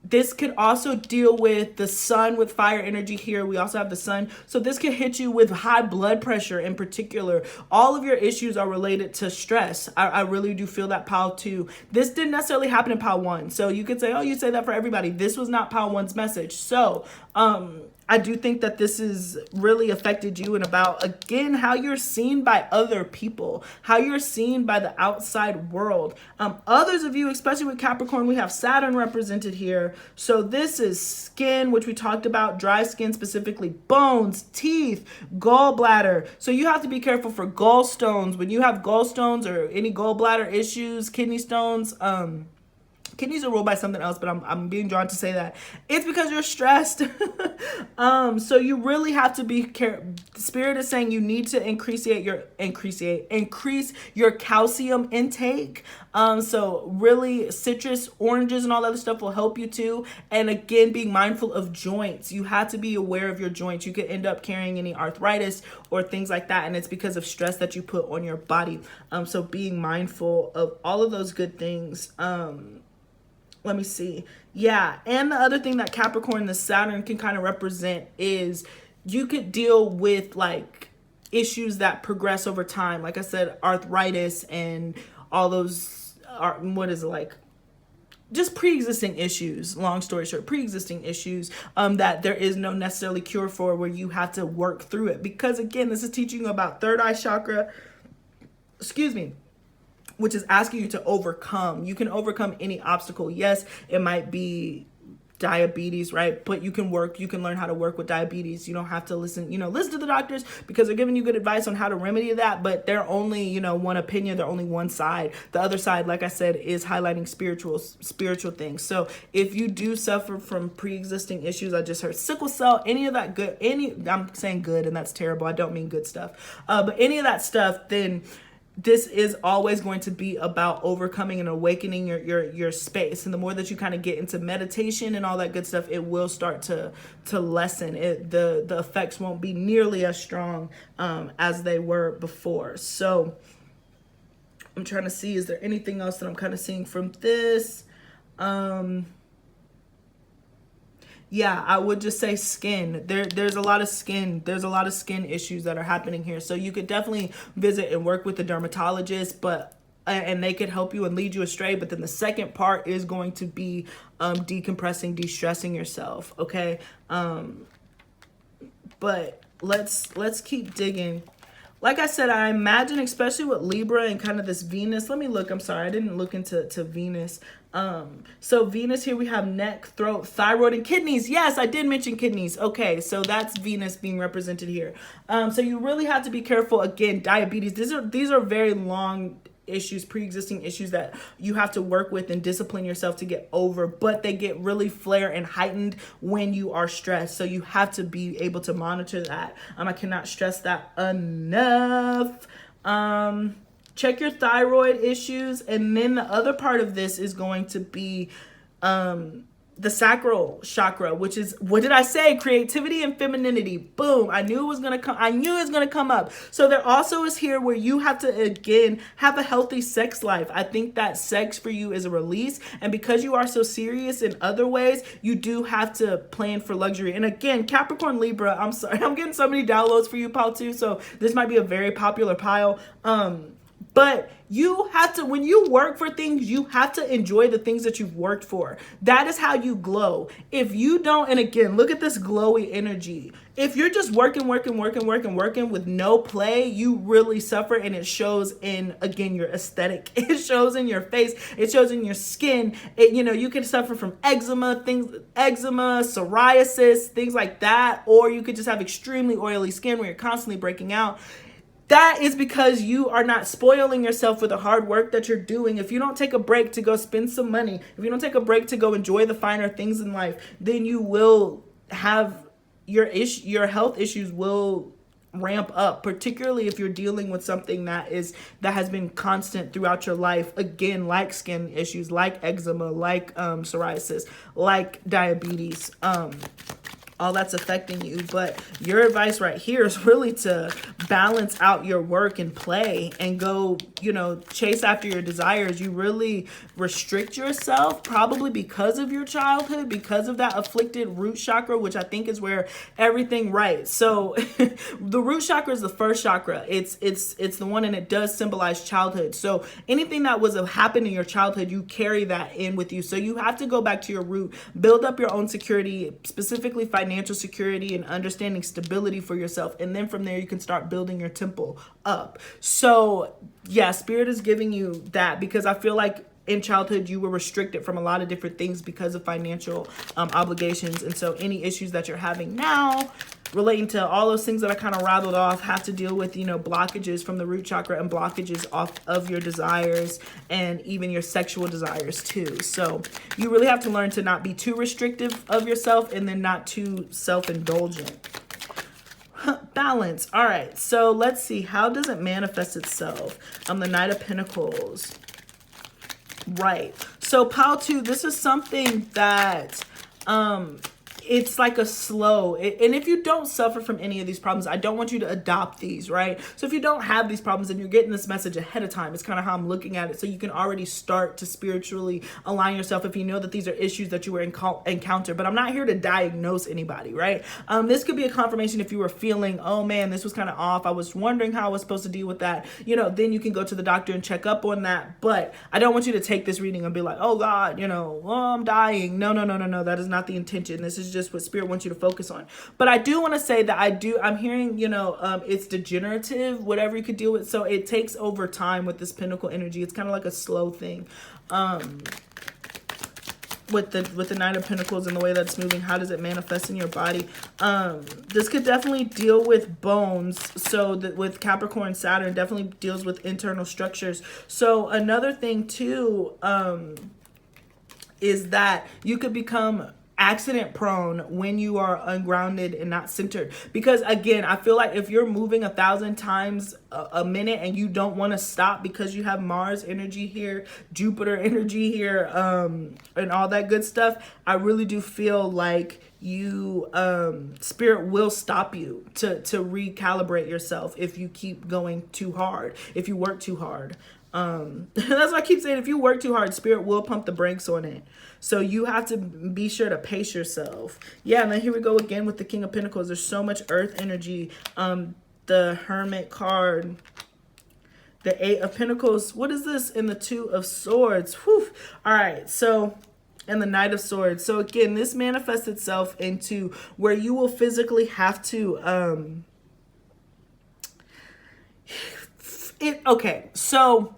This could also deal with the sun with fire energy here. We also have the sun. So this could hit you with high blood pressure in particular. All of your issues are related to stress. I really do feel that, Pal 2. This didn't necessarily happen in Pal 1. So you could say, oh, you say that for everybody. This was not Pal 1's message. So, I do think that this has really affected you and about, again, how you're seen by other people, how you're seen by the outside world. Others of you, especially with Capricorn, we have Saturn represented here. So this is skin, which we talked about, dry skin, specifically bones, teeth, gallbladder. So you have to be careful for gallstones. When you have gallstones or any gallbladder issues, kidney stones, kidneys are ruled by something else, but I'm being drawn to say that it's because you're stressed. So you really have to be careful. Spirit is saying you need to increase your calcium intake. So really citrus, oranges, and all that other stuff will help you too. And again, being mindful of joints. You have to be aware of your joints. You could end up carrying any arthritis or things like that, and it's because of stress that you put on your body. So being mindful of all of those good things. Let me see. Yeah. And the other thing that Capricorn, the Saturn can kind of represent is you could deal with like issues that progress over time. Like I said, arthritis and all those are, what is it like? Just pre-existing issues, long story short, pre-existing issues that there is no necessarily cure for, where you have to work through it. Because again, this is teaching you about third eye chakra, which is asking you to overcome. You can overcome any obstacle. Yes, it might be diabetes, right? But you can learn how to work with diabetes. You don't have to listen to the doctors, because they're giving you good advice on how to remedy that, but they're only, one opinion. They're only one side. The other side, like I said, is highlighting spiritual things. So if you do suffer from pre-existing issues, I just heard sickle cell, any of that good, I'm saying good, and that's terrible. I don't mean good stuff. But any of that stuff, then this is always going to be about overcoming and awakening your space. And the more that you kind of get into meditation and all that good stuff, it will start to lessen. The effects won't be nearly as strong as they were before. So I'm trying to see, is there anything else that I'm kind of seeing from this? Yeah, I would just say skin. There's a lot of skin. There's a lot of skin issues that are happening here. So you could definitely visit and work with the dermatologist, and they could help you and lead you astray. But then the second part is going to be decompressing, de-stressing yourself. Okay. But let's keep digging. Like I said, I imagine, especially with Libra and kind of this Venus. Let me look. I'm sorry, I didn't look into Venus. So Venus here, we have neck, throat, thyroid, and kidneys. Yes, I did mention kidneys. Okay, so that's Venus being represented here. So you really have to be careful. Again, diabetes. These are very long issues, pre-existing issues that you have to work with and discipline yourself to get over, but they get really flare and heightened when you are stressed. So you have to be able to monitor that. I cannot stress that enough. Check your thyroid issues. And then the other part of this is going to be the sacral chakra, which is, what did I say? Creativity and femininity. Boom. I knew it was going to come. I knew it was going to come up. So there also is here where you have to, again, have a healthy sex life. I think that sex for you is a release. And because you are so serious in other ways, you do have to plan for luxury. And again, Capricorn, Libra, I'm sorry, I'm getting so many downloads for you, pile too. So this might be a very popular pile. But you have to, when you work for things, you have to enjoy the things that you've worked for. That is how you glow. If you don't, and again, look at this glowy energy. If you're just working with no play, you really suffer, and it shows in, again, your aesthetic. It shows in your face. It shows in your skin. You can suffer from eczema, psoriasis, things like that. Or you could just have extremely oily skin where you're constantly breaking out. That is because you are not spoiling yourself with the hard work that you're doing. If you don't take a break to go spend some money, if you don't take a break to go enjoy the finer things in life, then you will have your health issues will ramp up, particularly if you're dealing with something that has been constant throughout your life. Again, like skin issues, like eczema, like psoriasis, like diabetes. All that's affecting you. But your advice right here is really to balance out your work and play and go, chase after your desires. You really restrict yourself, probably because of your childhood, because of that afflicted root chakra, which I think is where everything, right? So the root chakra is the first chakra. It's the one, and it does symbolize childhood. So anything that was happened in your childhood, you carry that in with you. So you have to go back to your root, build up your own security, specifically financial security and understanding stability for yourself. And then from there, you can start building your temple up. So yeah, Spirit is giving you that, because I feel like in childhood, you were restricted from a lot of different things because of financial obligations. And so any issues that you're having now relating to all those things that I kind of rattled off have to deal with, blockages from the root chakra and blockages off of your desires and even your sexual desires too. So you really have to learn to not be too restrictive of yourself and then not too self-indulgent. Balance. All right. So let's see. How does it manifest itself? The Knight of Pentacles. Right. So pile 2, this is something that it's like a slow, and if you don't suffer from any of these problems, I don't want you to adopt these, right? So if you don't have these problems and you're getting this message ahead of time, it's kind of how I'm looking at it. So you can already start to spiritually align yourself if you know that these are issues that you were encounter. But I'm not here to diagnose anybody, right? This could be a confirmation if you were feeling, oh man, this was kind of off. I was wondering how I was supposed to deal with that. Then you can go to the doctor and check up on that. But I don't want you to take this reading and be like, oh God, I'm dying. No. That is not the intention. This is just what Spirit wants you to focus on. But I do want to say that I'm hearing, it's degenerative, whatever you could deal with. So it takes over time with this Pentacle energy. It's kind of like a slow thing. With the Knight of Pentacles and the way that's moving, how does it manifest in your body? This could definitely deal with bones. So that with Capricorn, Saturn definitely deals with internal structures. So another thing too, is that you could become accident prone when you are ungrounded and not centered. Because again, I feel like if you're moving 1,000 times a minute and you don't want to stop because you have Mars energy here, Jupiter energy here, and all that good stuff, I really do feel like you Spirit will stop you to recalibrate yourself if you keep going too hard, if you work too hard. That's why I keep saying, if you work too hard, Spirit will pump the brakes on it. So you have to be sure to pace yourself. Yeah, and then here we go again with the King of Pentacles. There's so much earth energy. The Hermit card, the Eight of Pentacles. What is this? And the Two of Swords. Whew. All right, so, and the Knight of Swords. So again, this manifests itself into where you will physically have to Okay, so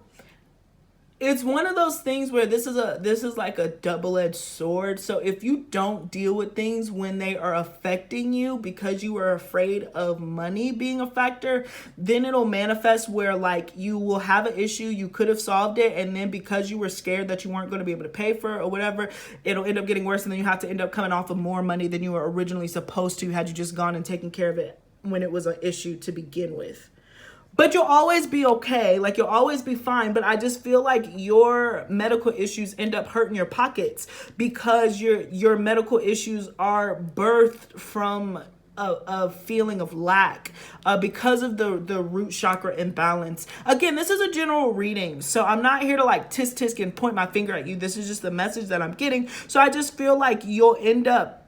it's one of those things where this is like a double-edged sword. So if you don't deal with things when they are affecting you because you are afraid of money being a factor, then it'll manifest where like you will have an issue, you could have solved it, and then because you were scared that you weren't going to be able to pay for it or whatever, it'll end up getting worse, and then you have to end up coming off of more money than you were originally supposed to had you just gone and taken care of it when it was an issue to begin with. But you'll always be okay. Like, you'll always be fine. But I just feel like your medical issues end up hurting your pockets because your medical issues are birthed from a feeling of lack because of the root chakra imbalance. Again, this is a general reading, so I'm not here to like tisk and point my finger at you. This is just the message that I'm getting. So I just feel like you'll end up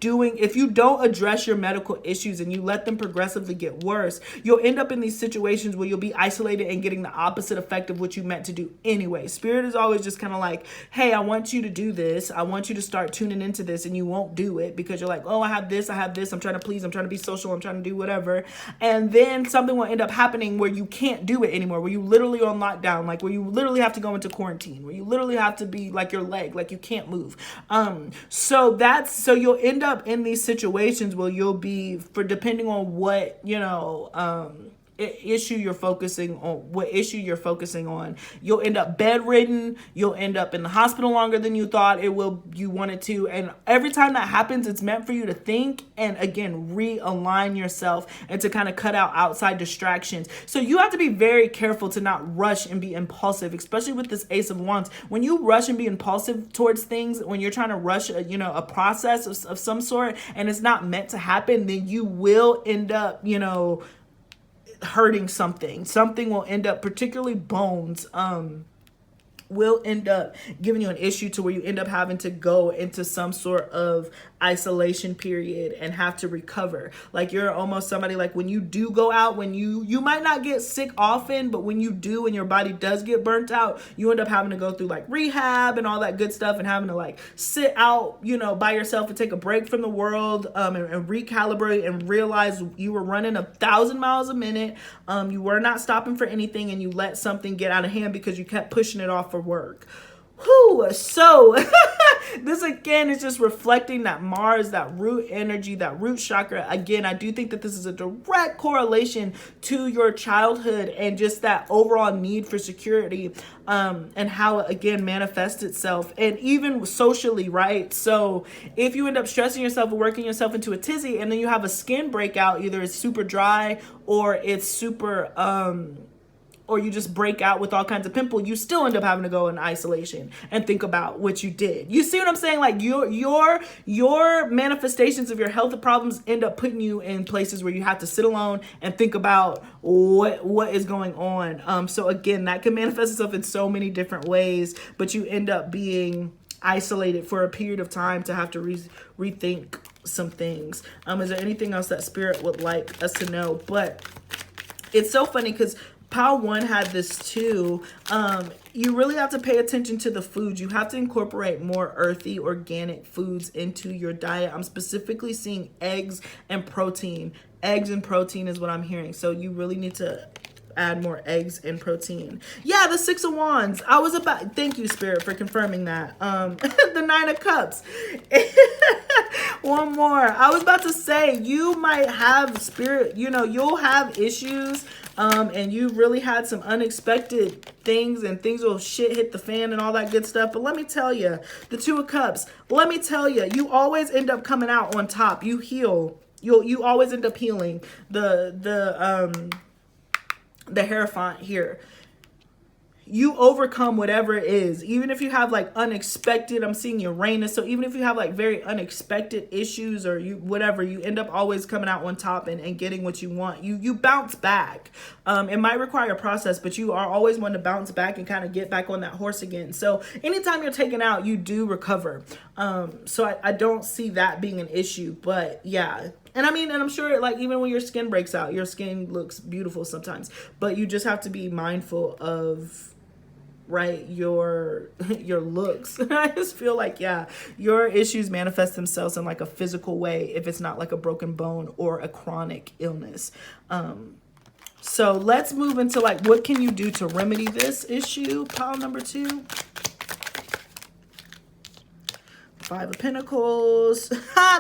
if you don't address your medical issues and you let them progressively get worse, you'll end up in these situations where you'll be isolated and getting the opposite effect of what you meant to do anyway. Spirit is always just kind of like, hey, I want you to do this. I want you to start tuning into this, and you won't do it because you're like, oh, I have this. I'm trying to please. I'm trying to be social. I'm trying to do whatever. And then something will end up happening where you can't do it anymore, where you literally are on lockdown, like where you literally have to go into quarantine, where you literally have to be like your leg, like you can't move. So you'll end up in these situations where you'll be, for depending on what issue you're focusing on, you'll end up bedridden, you'll end up in the hospital longer than you thought you wanted to. And every time that happens, it's meant for you to think and again realign yourself and to kind of cut out outside distractions. So you have to be very careful to not rush and be impulsive, especially with this Ace of Wands. When you rush and be impulsive towards things, when you're trying to rush a process of some sort and it's not meant to happen, then you will end up hurting something will end up, particularly bones, will end up giving you an issue to where you end up having to go into some sort of isolation period and have to recover. Like, you're almost somebody, like when you do go out, when you might not get sick often, but when you do and your body does get burnt out, you end up having to go through like rehab and all that good stuff and having to like sit out by yourself and take a break from the world, and recalibrate and realize you were running 1,000 miles a minute, you were not stopping for anything, and you let something get out of hand because you kept pushing it off for work. Whew. So this again is just reflecting that Mars, that root energy, that root chakra. Again, I do think that this is a direct correlation to your childhood and just that overall need for security, and how it again manifests itself, and even socially, right? So if you end up stressing yourself or working yourself into a tizzy, and then you have a skin breakout, either it's super dry or it's super or you just break out with all kinds of pimple, you still end up having to go in isolation and think about what you did. You see what I'm saying? Like, your manifestations of your health problems end up putting you in places where you have to sit alone and think about what is going on. So again, that can manifest itself in so many different ways, but you end up being isolated for a period of time to have to rethink some things. Is there anything else that Spirit would like us to know? But it's so funny because Pile 1 had this too. You really have to pay attention to the foods. You have to incorporate more earthy, organic foods into your diet. I'm specifically seeing eggs and protein. Eggs and protein is what I'm hearing. So you really need to add more eggs and protein. Yeah, the 6 of Wands. Thank you, Spirit, for confirming that. The 9 of Cups. One more. I was about to say, you might have Spirit, you'll have issues, and you really had some unexpected things, and things will hit the fan and all that good stuff. But let me tell you, the 2 of Cups, let me tell you, you always end up coming out on top. You heal. You always end up healing. The Hierophant here. You overcome whatever it is, even if you have like unexpected, I'm seeing Uranus, so even if you have like very unexpected issues or you end up always coming out on top and getting what you want. You bounce back. It might require a process, but you are always one to bounce back and kind of get back on that horse again. So anytime you're taken out, you do recover. So I don't see that being an issue, but yeah. And I'm sure, like, even when your skin breaks out, your skin looks beautiful sometimes, but you just have to be mindful of, right, your looks. I just feel like, yeah, your issues manifest themselves in like a physical way if it's not like a broken bone or a chronic illness. So let's move into like, what can you do to remedy this issue? Pile number 2. 5 of Pentacles.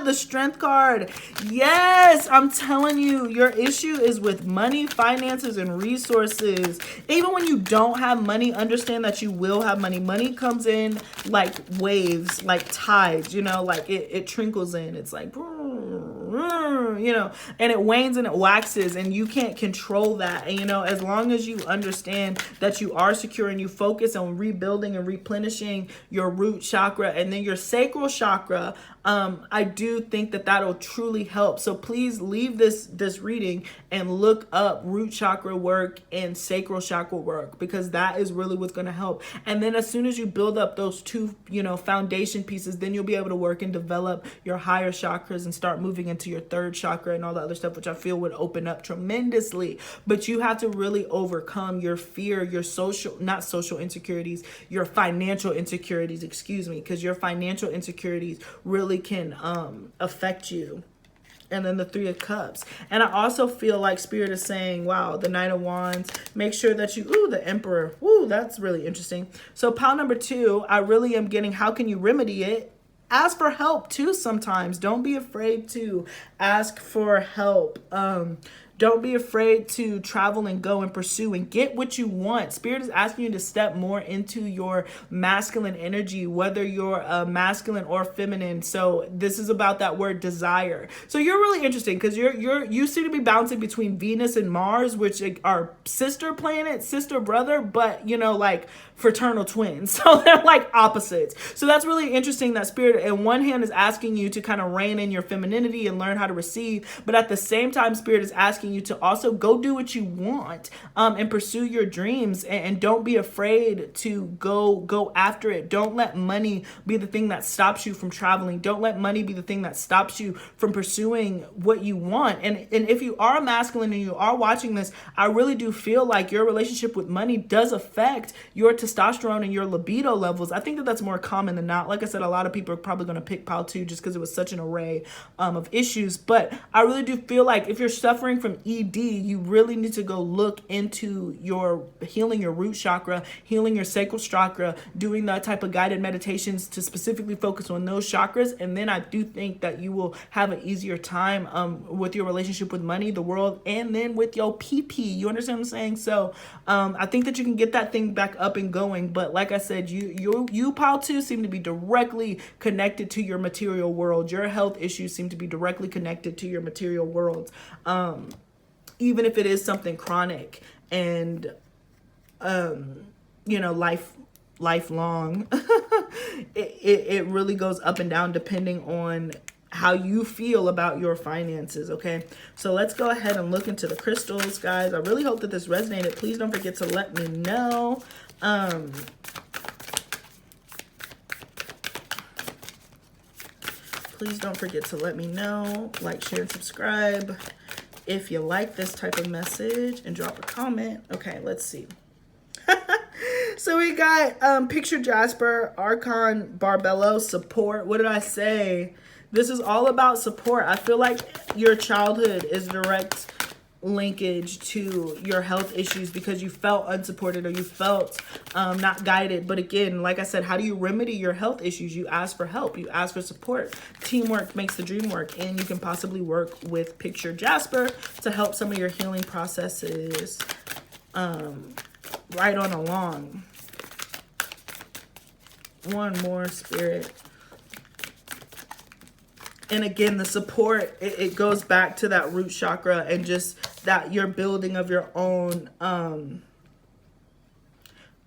The Strength card. Yes, I'm telling you, your issue is with money, finances, and resources. Even when you don't have money, understand that you will have money. Money comes in like waves, like tides, you know, like it trickles in. It's like, you know, and it wanes and it waxes, and you can't control that. And, you know, as long as you understand that you are secure and you focus on rebuilding and replenishing your root chakra and then your sacral chakra, I do think that that'll truly help. So please leave this reading and look up root chakra work and sacral chakra work, because that is really what's going to help. And then as soon as you build up those 2, you know, foundation pieces, then you'll be able to work and develop your higher chakras and start moving into your 3rd chakra and all the other stuff, which I feel would open up tremendously. But you have to really overcome your fear, your not social insecurities, your financial insecurities, excuse me, because your financial insecurities really can affect you. And then the 3 of Cups. And I also feel like Spirit is saying, wow, the Knight of Wands, make sure that you, the Emperor. That's really interesting. So pile number 2, I really am getting, how can you remedy it? Ask for help too sometimes. Don't be afraid to ask for help. Don't be afraid to travel and go and pursue and get what you want. Spirit is asking you to step more into your masculine energy, whether you're masculine or feminine. So this is about that word desire. So you're really interesting because you seem to be bouncing between Venus and Mars, which are sister planets, sister brother, but you know, like fraternal twins. So they're like opposites. So that's really interesting that Spirit in one hand is asking you to kind of rein in your femininity and learn how to receive, but at the same time Spirit is asking you to also go do what you want and pursue your dreams, and don't be afraid to go after it. Don't let money be the thing that stops you from traveling. Don't let money be the thing that stops you from pursuing what you want. And if you are masculine and you are watching this, I really do feel like your relationship with money does affect your testosterone and your libido levels. I think that that's more common than not. Like I said, a lot of people are probably going to pick pile 2 just because it was such an array of issues. But I really do feel like if you're suffering from ED, you really need to go look into your healing your root chakra, healing your sacral chakra, doing that type of guided meditations to specifically focus on those chakras. And then I do think that you will have an easier time with your relationship with money, the world, and then with your PP. You understand what I'm saying? So I think that you can get that thing back up and going. But like I said, you pile 2 seem to be directly connected to your material world. Your health issues seem to be directly connected to your material world. Even if it is something chronic and, you know, lifelong, it really goes up and down depending on how you feel about your finances. Okay, so let's go ahead and look into the crystals, guys. I really hope that this resonated. Please don't forget to let me know. Please don't forget to let me know, like, share, and subscribe if you like this type of message, and drop a comment. Okay, let's see. So we got Picture Jasper, Archon Barbello, support. What did I say? This is all about support. I feel like your childhood is direct linkage to your health issues because you felt unsupported or you felt not guided. But again, like I said, how do you remedy your health issues? You ask for help. You ask for support. Teamwork makes the dream work, and you can possibly work with Picture Jasper to help some of your healing processes right on along. One more, Spirit. And again, the support, it goes back to that root chakra and just that you're building of your own,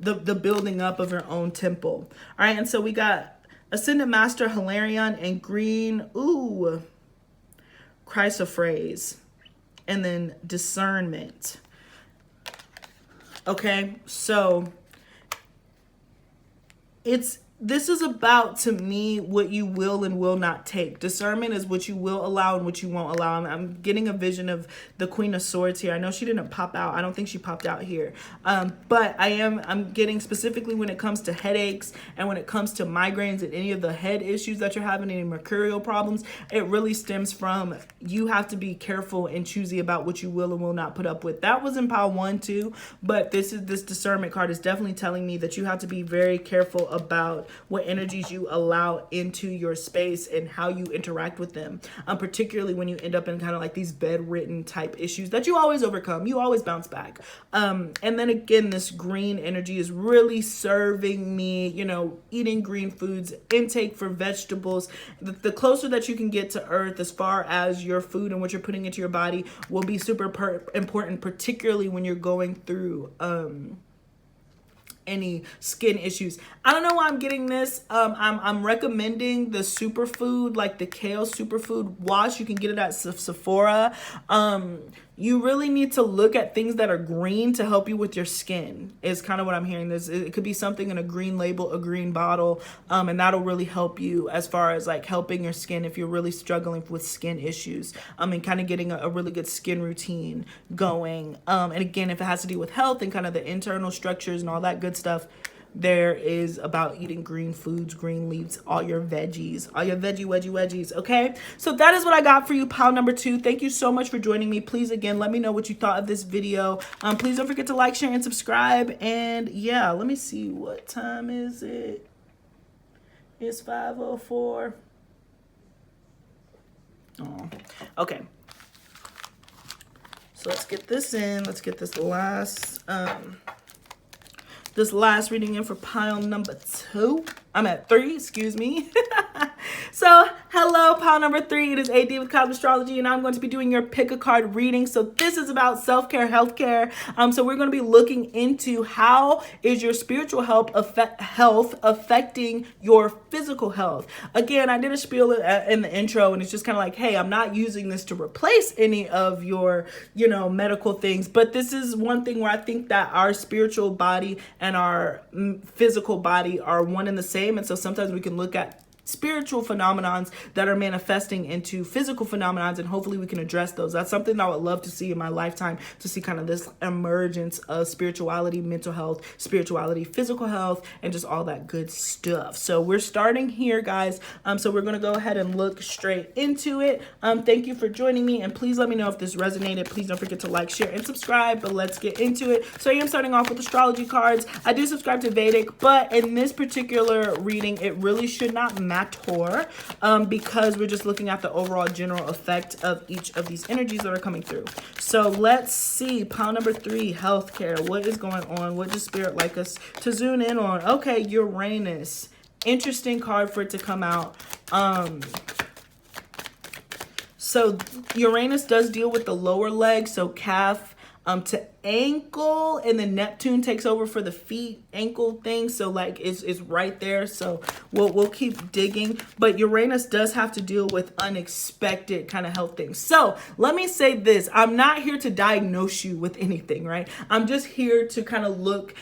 the building up of your own temple. All right, and so we got Ascendant Master Hilarion and green, Chrysophrase, and then Discernment. Okay, so it's this is about, to me, what you will and will not take. Discernment is what you will allow and what you won't allow. I'm getting a vision of the Queen of Swords here. I know she didn't pop out. I don't think she popped out here. But I'm getting specifically when it comes to headaches and when it comes to migraines and any of the head issues that you're having, any mercurial problems, it really stems from you have to be careful and choosy about what you will and will not put up with. That was in pile 1 too, but this discernment card is definitely telling me that you have to be very careful about what energies you allow into your space and how you interact with them, particularly when you end up in kind of like these bedridden type issues that you always overcome, you always bounce back. And then again, this green energy is really serving me, you know, eating green foods, intake for vegetables. The closer that you can get to earth as far as your food and what you're putting into your body will be super important, particularly when you're going through any skin issues. I don't know why I'm getting this. I'm recommending the superfood, like the kale superfood wash. You can get it at Sephora. You really need to look at things that are green to help you with your skin, is kind of what I'm hearing. It could be something in a green label, a green bottle, and that'll really help you as far as like helping your skin if you're really struggling with skin issues, and kind of getting a really good skin routine going. And again, if it has to do with health and kind of the internal structures and all that good stuff, there is about eating green foods, green leaves, all your veggies, all your veggies, okay? So that is what I got for you, pile number 2. Thank you so much for joining me. Please, again, let me know what you thought of this video. Please don't forget to like, share, and subscribe. And yeah, let me see, what time is it? It's 5:04. Oh, okay. So let's get this in. Let's get this last reading in for pile number 2. I'm at 3, excuse me. So, hello, pile number 3. It is AD with Kosmostrology, and I'm going to be doing your pick a card reading. So this is about self-care, healthcare. So we're going to be looking into how is your spiritual health affecting your physical health. Again, I did a spiel in the intro, and it's just kind of like, hey, I'm not using this to replace any of your, medical things, but this is one thing where I think that our spiritual body and our physical body are one and the same. And so sometimes we can look at spiritual phenomenons that are manifesting into physical phenomenons, and hopefully we can address those. That's something that I would love to see in my lifetime, to see kind of this emergence of spirituality, mental health, spirituality, physical health, and just all that good stuff. So we're starting here, guys. So we're going to go ahead and look straight into it. Thank you for joining me, and please let me know if this resonated. Please don't forget to like, share, and subscribe, but let's get into it. So I am starting off with astrology cards. I do subscribe to Vedic, but in this particular reading, it really should not matter, because we're just looking at the overall general effect of each of these energies that are coming through. So let's see, pile number 3, healthcare. What is going on? What does Spirit like us to zoom in on? Okay, Uranus. Interesting card for it to come out. So Uranus does deal with the lower leg, so calf to ankle, and then Neptune takes over for the feet ankle thing, so like it's right there. So we'll keep digging, but Uranus does have to deal with unexpected kind of health things. So let me say this, I'm not here to diagnose you with anything, right? I'm just here to kind of look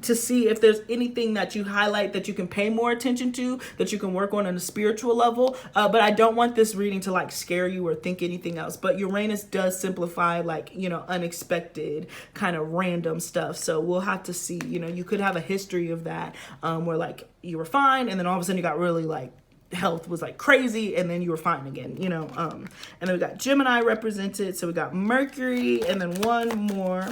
to see if there's anything that you highlight that you can pay more attention to, that you can work on a spiritual level. But I don't want this reading to like scare you or think anything else. But Uranus does simplify like, unexpected kind of random stuff. So we'll have to see, you could have a history of that where like you were fine, and then all of a sudden you got really like health was like crazy, and then you were fine again, and then we got Gemini represented. So we got Mercury, and then one more.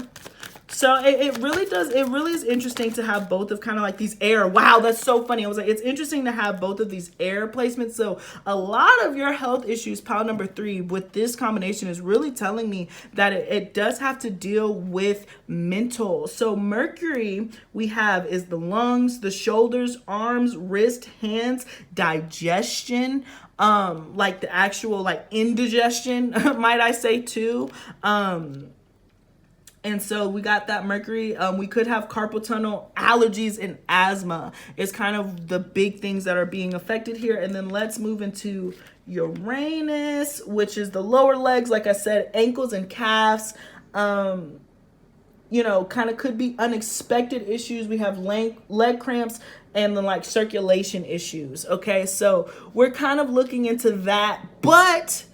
So it really is interesting to have both of kind of like these air. Wow, that's so funny. I was like, it's interesting to have both of these air placements. So a lot of your health issues, pile number 3, with this combination is really telling me that it does have to deal with mental. So Mercury we have is the lungs, the shoulders, arms, wrist, hands, digestion, like the actual like indigestion, might I say too. And so we got that Mercury. We could have carpal tunnel, allergies, and asthma. It's kind of the big things that are being affected here. And then let's move into Uranus, which is the lower legs. Like I said, ankles and calves. you know, kind of could be unexpected issues. We have leg cramps and then like circulation issues. Okay, so we're kind of looking into that, but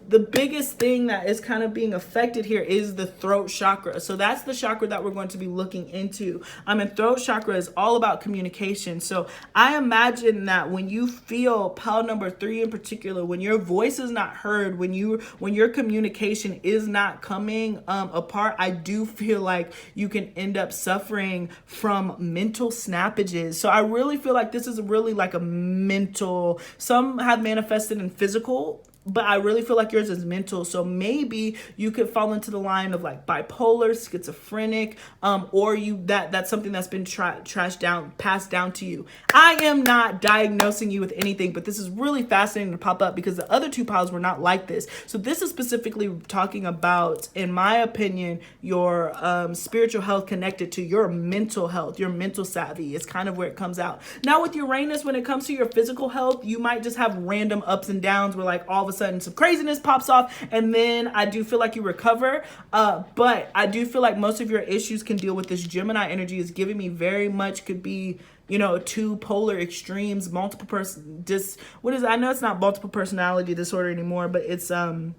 the biggest thing that is kind of being affected here is the throat chakra. So that's the chakra that we're going to be looking into. And throat chakra is all about communication. So I imagine that when you feel pile number 3 in particular, when your voice is not heard, when your communication is not coming apart, I do feel like you can end up suffering from mental snappages. So I really feel like this is really like a mental, some have manifested in physical, but I really feel like yours is mental. So maybe you could fall into the line of like bipolar, schizophrenic, or that's something that's been passed down to you. I am not diagnosing you with anything, but this is really fascinating to pop up because the other 2 piles were not like this. So this is specifically talking about, in my opinion, your spiritual health connected to your mental health, your mental savvy is kind of where it comes out. Now with Uranus, when it comes to your physical health, you might just have random ups and downs where like all of a sudden some craziness pops off, and then I do feel like you recover, but I do feel like most of your issues can deal with this Gemini energy. Is giving me very much could be, you know, 2 polar extremes, multiple person I know it's not multiple personality disorder anymore, but it's oh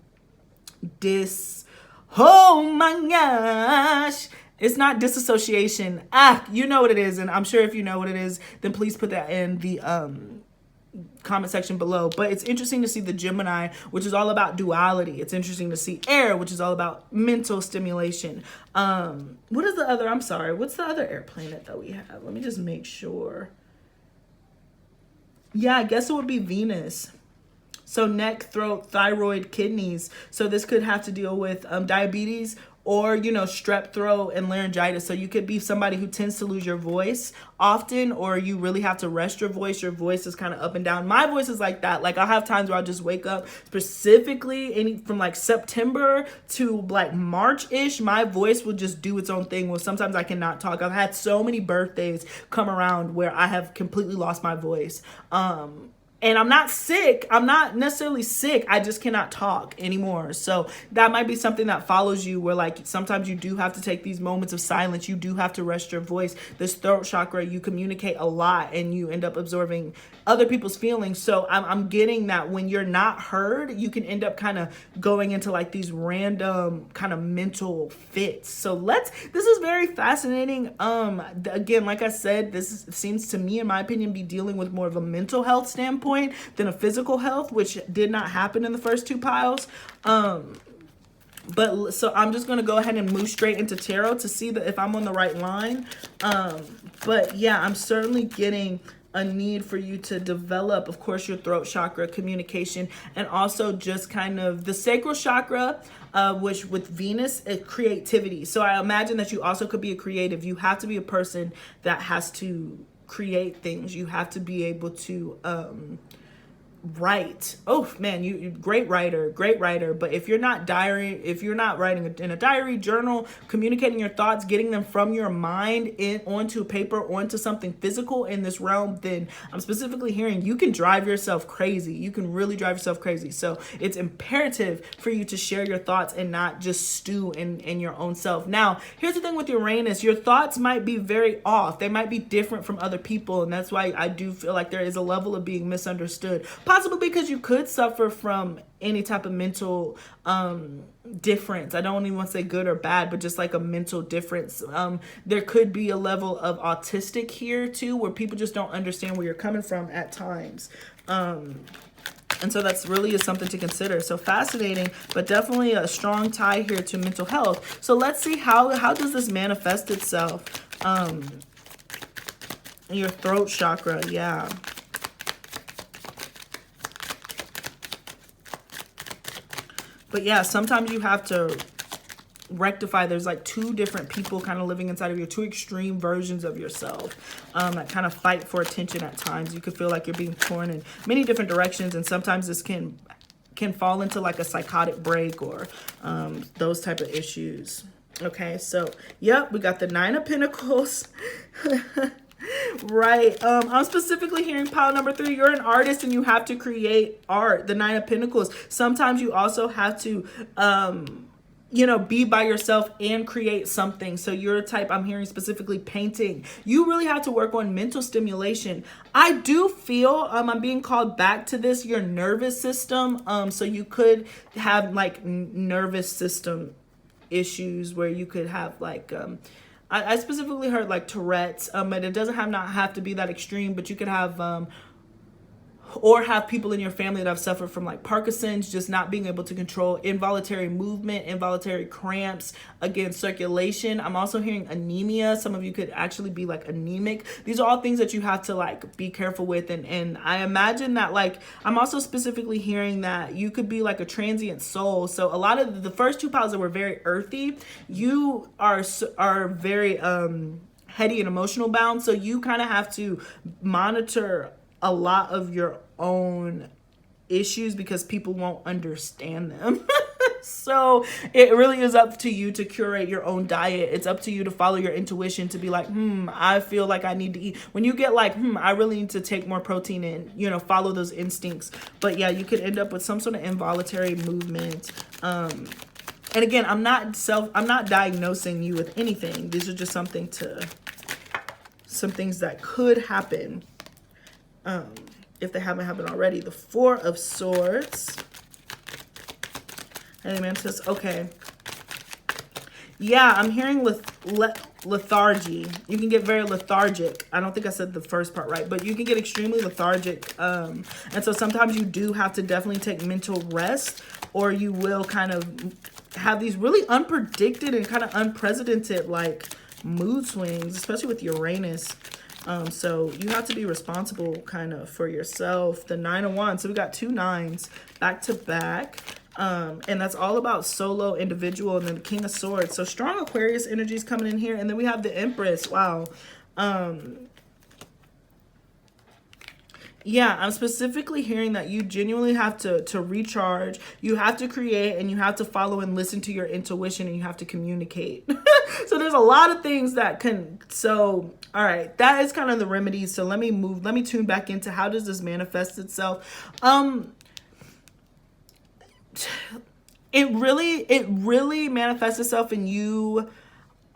my gosh, it's not disassociation. You know what it is, and I'm sure if you know what it is, then please put that in the comment section below. But it's interesting to see the Gemini, which is all about duality. It's interesting to see air, which is all about mental stimulation. What is the other, I'm sorry, what's the other air planet that we have? Let me just make sure. Yeah, I guess it would be Venus. So neck, throat, thyroid, kidneys. So this could have to deal with diabetes, or, you know, strep throat and laryngitis. So you could be somebody who tends to lose your voice often, or you really have to rest your voice. Your voice is kind of up and down. My voice is like that. Like I'll have times where I'll just wake up, specifically from like September to like March-ish, my voice will just do its own thing. Well, sometimes I cannot talk. I've had so many birthdays come around where I have completely lost my voice. And I'm not sick. I'm not necessarily sick. I just cannot talk anymore. So that might be something that follows you, where like sometimes you do have to take these moments of silence. You do have to rest your voice. This throat chakra, you communicate a lot and you end up absorbing other people's feelings. So I'm getting that when you're not heard, you can end up kind of going into like these random kind of mental fits. So this is very fascinating. Again, like I said, this seems to me, in my opinion, be dealing with more of a mental health standpoint than a physical health, which did not happen in the first 2 piles. But so I'm just going to go ahead and move straight into tarot to see if I'm on the right line. But yeah, I'm certainly getting a need for you to develop, of course, your throat chakra, communication, and also just kind of the sacral chakra, which with Venus, creativity. So I imagine that you also could be a creative. You have to be a person that has to create things. You have to be able to write. Oh man, you great writer. But if you're not writing in a diary, journal, communicating your thoughts, getting them from your mind onto paper, onto something physical in this realm, then I'm specifically hearing you can drive yourself crazy. You can really drive yourself crazy. So it's imperative for you to share your thoughts and not just stew in your own self. Now, here's the thing with Uranus, your thoughts might be very off. They might be different from other people, and that's why I do feel like there is a level of being misunderstood. Possibly because you could suffer from any type of mental difference. I don't even want to say good or bad, but just like a mental difference. There could be a level of autistic here too, where people just don't understand where you're coming from at times. And so that's really is something to consider. So fascinating, but definitely a strong tie here to mental health. So let's see how does this manifest itself? Your throat chakra, yeah. But yeah, sometimes you have to rectify. There's like 2 different people kind of living inside of you, 2 extreme versions of yourself that kind of fight for attention at times. You could feel like you're being torn in many different directions, and sometimes this can fall into like a psychotic break or those type of issues. Okay, so yep, we got the 9 of Pentacles. Right. I'm specifically hearing pile number 3. You're an artist and you have to create art. The 9 of Pentacles. Sometimes you also have to you know, be by yourself and create something. So you're a type, I'm hearing specifically painting. You really have to work on mental stimulation. I do feel, I'm being called back to this, your nervous system. So you could have like nervous system issues where you could have like, I specifically heard like Tourette's, but it doesn't not have to be that extreme, but you could have, or have people in your family that have suffered from like Parkinson's, just not being able to control involuntary movement, involuntary cramps, again, circulation. I'm also hearing anemia. Some of you could actually be like anemic. These are all things that you have to like be careful with. And I imagine that like, I'm also specifically hearing that you could be like a transient soul. So a lot of the first two piles that were very earthy, you are very heady and emotional bound. So you kind of have to monitor a lot of your own issues because people won't understand them. So it really is up to you to curate your own diet. It's up to you to follow your intuition, to be like, I feel like I need to eat. When you get like, I really need to take more protein and, you know, follow those instincts. But yeah, you could end up with some sort of involuntary movement. And again, I'm not diagnosing you with anything. These are just some things that could happen. If they haven't happened already. The Four of Swords. And the man says, okay. Yeah, I'm hearing lethargy. You can get very lethargic. I don't think I said the first part right, but you can get extremely lethargic. And so sometimes you do have to definitely take mental rest, or you will kind of have these really unpredicted and kind of unprecedented like mood swings, especially with Uranus. So you have to be responsible kind of for yourself. The Nine of Wands. So we got two nines back to back. And that's all about solo, individual, and then the King of Swords. So strong Aquarius energies coming in here. And then we have the Empress. Wow. Yeah, I'm specifically hearing that you genuinely have to recharge. You have to create, and you have to follow and listen to your intuition, and you have to communicate. So there's a lot of things that can, so, all right, that is kind of the remedies. So let me tune back into how does this manifest itself. It really manifests itself in you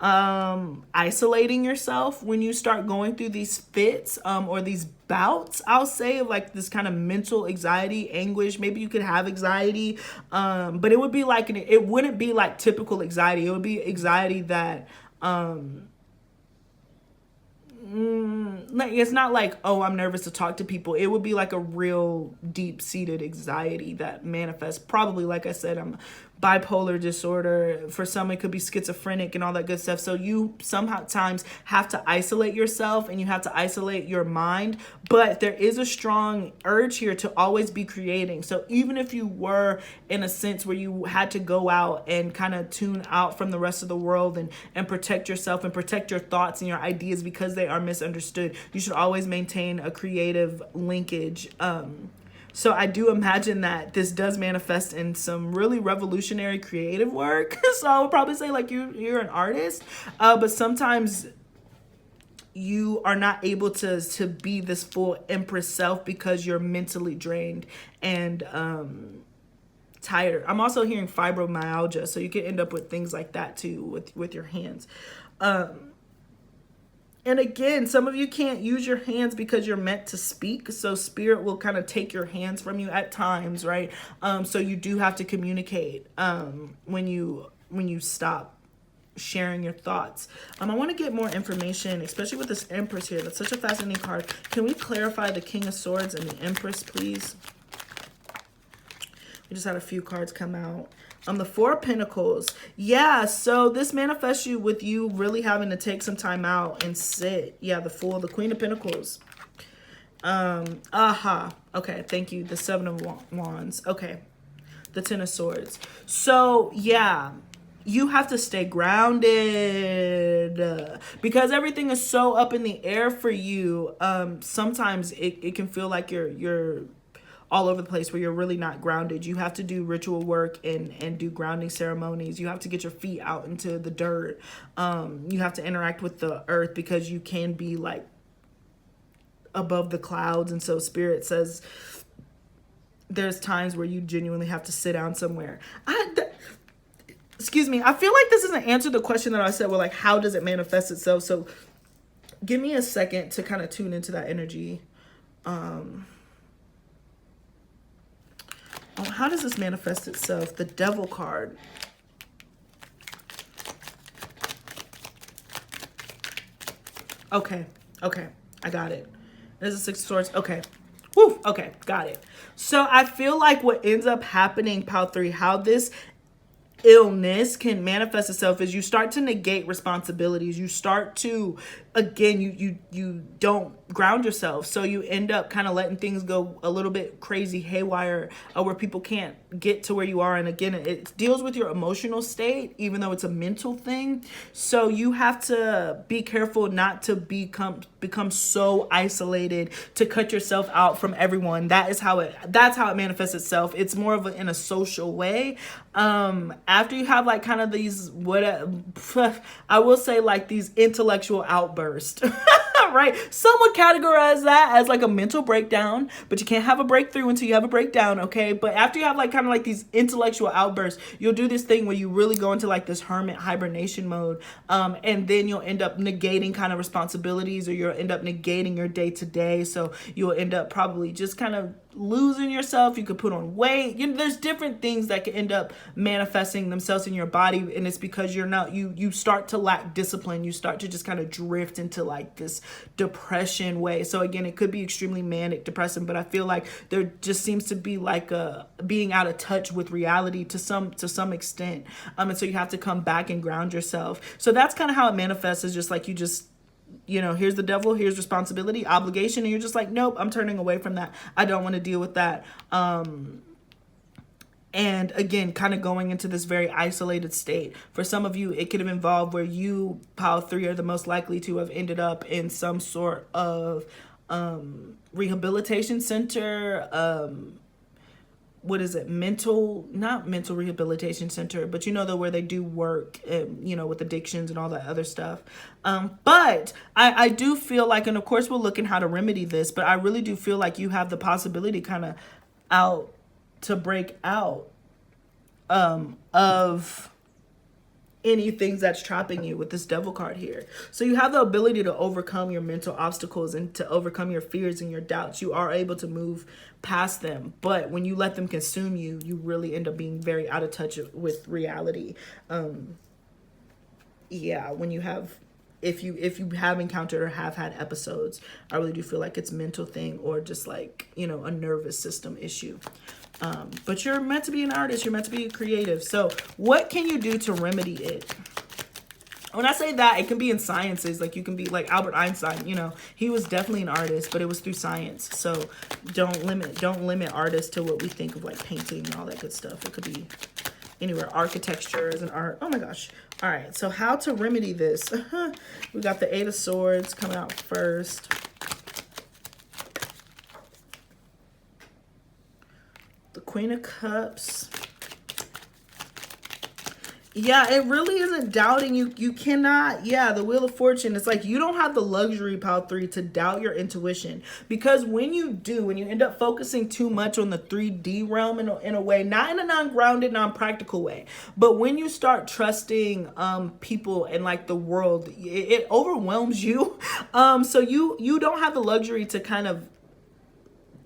isolating yourself when you start going through these fits or these bouts, I'll say, of like this kind of mental anxiety, anguish. Maybe you could have anxiety, but it would be like it wouldn't be like typical anxiety. It would be anxiety that like, it's not like, oh, I'm nervous to talk to people. It would be like a real deep-seated anxiety that manifests probably, like I said, I'm bipolar disorder. For some, it could be schizophrenic and all that good stuff. So you sometimes have to isolate yourself, and you have to isolate your mind. But there is a strong urge here to always be creating. So even if you were in a sense where you had to go out and kind of tune out from the rest of the world and protect yourself and protect your thoughts and your ideas because they are misunderstood, you should always maintain a creative linkage. So I do imagine that this does manifest in some really revolutionary creative work. So I would probably say like you're an artist, but sometimes you are not able to be this full Empress self because you're mentally drained and tired. I'm also hearing fibromyalgia, so you can end up with things like that too with your hands. And again, some of you can't use your hands because you're meant to speak. So spirit will kind of take your hands from you at times, right? So you do have to communicate when you stop sharing your thoughts. I want to get more information, especially with this Empress here. That's such a fascinating card. Can we clarify the King of Swords and the Empress, please? We just had a few cards come out. The Four of Pentacles. Yeah, so this manifests you with you really having to take some time out and sit. Yeah, the Fool, the Queen of Pentacles. Okay, thank you. The Seven of Wands. Okay. The Ten of Swords. So, yeah, you have to stay grounded because everything is so up in the air for you. Sometimes it can feel like you're all over the place where you're really not grounded. You have to do ritual work and do grounding ceremonies. You have to get your feet out into the dirt. You have to interact with the earth because you can be like above the clouds. And so Spirit says there's times where you genuinely have to sit down somewhere. excuse me, I feel like this doesn't answer the question that I said, well, like, how does it manifest itself? So give me a second to kind of tune into that energy. How does this manifest itself? The Devil card. Okay, I got it. There's a Six of Swords. Okay. Woo, okay, got it. So I feel like what ends up happening, Pile 3, how this illness can manifest itself is you start to negate responsibilities. You start to, again, you don't ground yourself. So you end up kind of letting things go a little bit crazy, haywire, where people can't get to where you are. And again, it deals with your emotional state, even though it's a mental thing. So you have to be careful not to become so isolated, to cut yourself out from everyone. That's how it manifests itself. It's more of in a social way. After you have like kind of these, I will say, like these intellectual outbursts, right? Some would categorize that as like a mental breakdown, but you can't have a breakthrough until you have a breakdown, okay? But after you have like kind of like these intellectual outbursts, you'll do this thing where you really go into like this hermit hibernation mode, and then you'll end up negating kind of responsibilities, or you'll end up negating your day-to-day. So you'll end up probably just kind of losing yourself. You could put on weight. There's different things that can end up manifesting themselves in your body, and it's because you start to lack discipline. You start to just kind of drift into like this depression way. So again, it could be extremely manic depressing, but I feel like there just seems to be like a being out of touch with reality to some extent, and so you have to come back and ground yourself. So that's kind of how it manifests, is just like here's the devil, here's responsibility, obligation, and you're just like, nope, I'm turning away from that. I don't want to deal with that. And again, kind of going into this very isolated state. For some of you, it could have involved where you, Pile 3, are the most likely to have ended up in some sort of rehabilitation center, not mental rehabilitation center, but where they do work, with addictions and all that other stuff. But I do feel like, and of course we'll look in how to remedy this, but I really do feel like you have the possibility kind of to break out of any things that's trapping you with this Devil card here. So you have the ability to overcome your mental obstacles and to overcome your fears and your doubts. You are able to move past them, but when you let them consume you, you really end up being very out of touch with reality. When you have, if you have encountered or have had episodes, I really do feel like it's a mental thing, or just like, a nervous system issue. But you're meant to be an artist. You're meant to be a creative. So what can you do to remedy it? When I say that, it can be in sciences. Like you can be like Albert Einstein, he was definitely an artist, but it was through science. So don't limit artists to what we think of, like painting and all that good stuff. It could be anywhere. Architecture is an art. Oh my gosh. All right. So how to remedy this? We got the Eight of Swords coming out first. The Queen of Cups. Yeah, it really isn't doubting. You cannot, the Wheel of Fortune. It's like you don't have the luxury, Pile 3, to doubt your intuition. Because when you end up focusing too much on the 3D realm in a way, not in a non-grounded, non-practical way, but when you start trusting people and like the world, it overwhelms you. So you don't have the luxury to kind of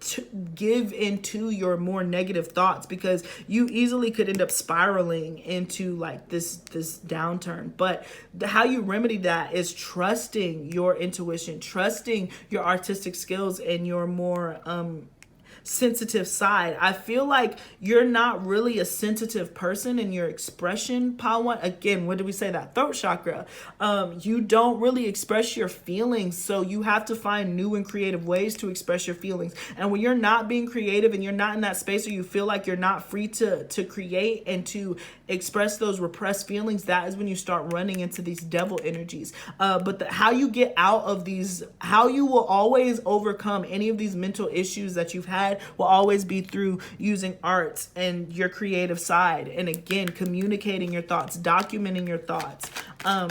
to give into your more negative thoughts, because you easily could end up spiraling into like this downturn. But how you remedy that is trusting your intuition, trusting your artistic skills and your more sensitive side. I feel like you're not really a sensitive person in your expression, Pile 1. Again, what did we say? That throat chakra. You don't really express your feelings, so you have to find new and creative ways to express your feelings. And when you're not being creative and you're not in that space where you feel like you're not free to create and to express those repressed feelings, that is when you start running into these devil energies. But how you get out of these, how you will always overcome any of these mental issues that you've had, will always be through using arts and your creative side. And again, communicating your thoughts, documenting your thoughts. And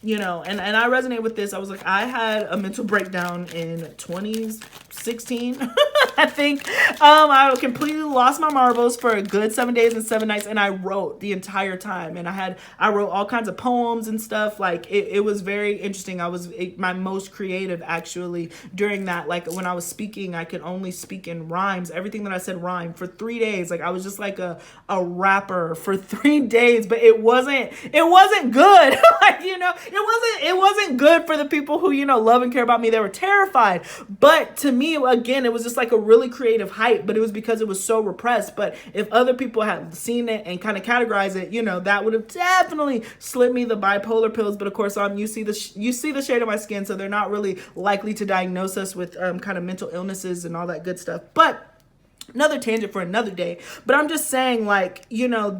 I resonate with this. I was like, I had a mental breakdown in 2016. I think I completely lost my marbles for a good 7 days and 7 nights, and I wrote the entire time, and I wrote all kinds of poems and stuff. Like it was very interesting. I was my most creative actually during that. Like when I was speaking, I could only speak in rhymes. Everything that I said rhymed for 3 days. Like I was just like a rapper for 3 days, but it wasn't good. Like, you know, it wasn't good for the people who, you know, love and care about me. They were terrified. But to me, again, it was just like a really creative hype, but it was because it was so repressed. But if other people had seen it and kind of categorized it, you know, that would have definitely slipped me the bipolar pills. But of course, you see the shade of my skin, so they're not really likely to diagnose us with kind of mental illnesses and all that good stuff. But another tangent for another day. But I'm just saying, like, you know,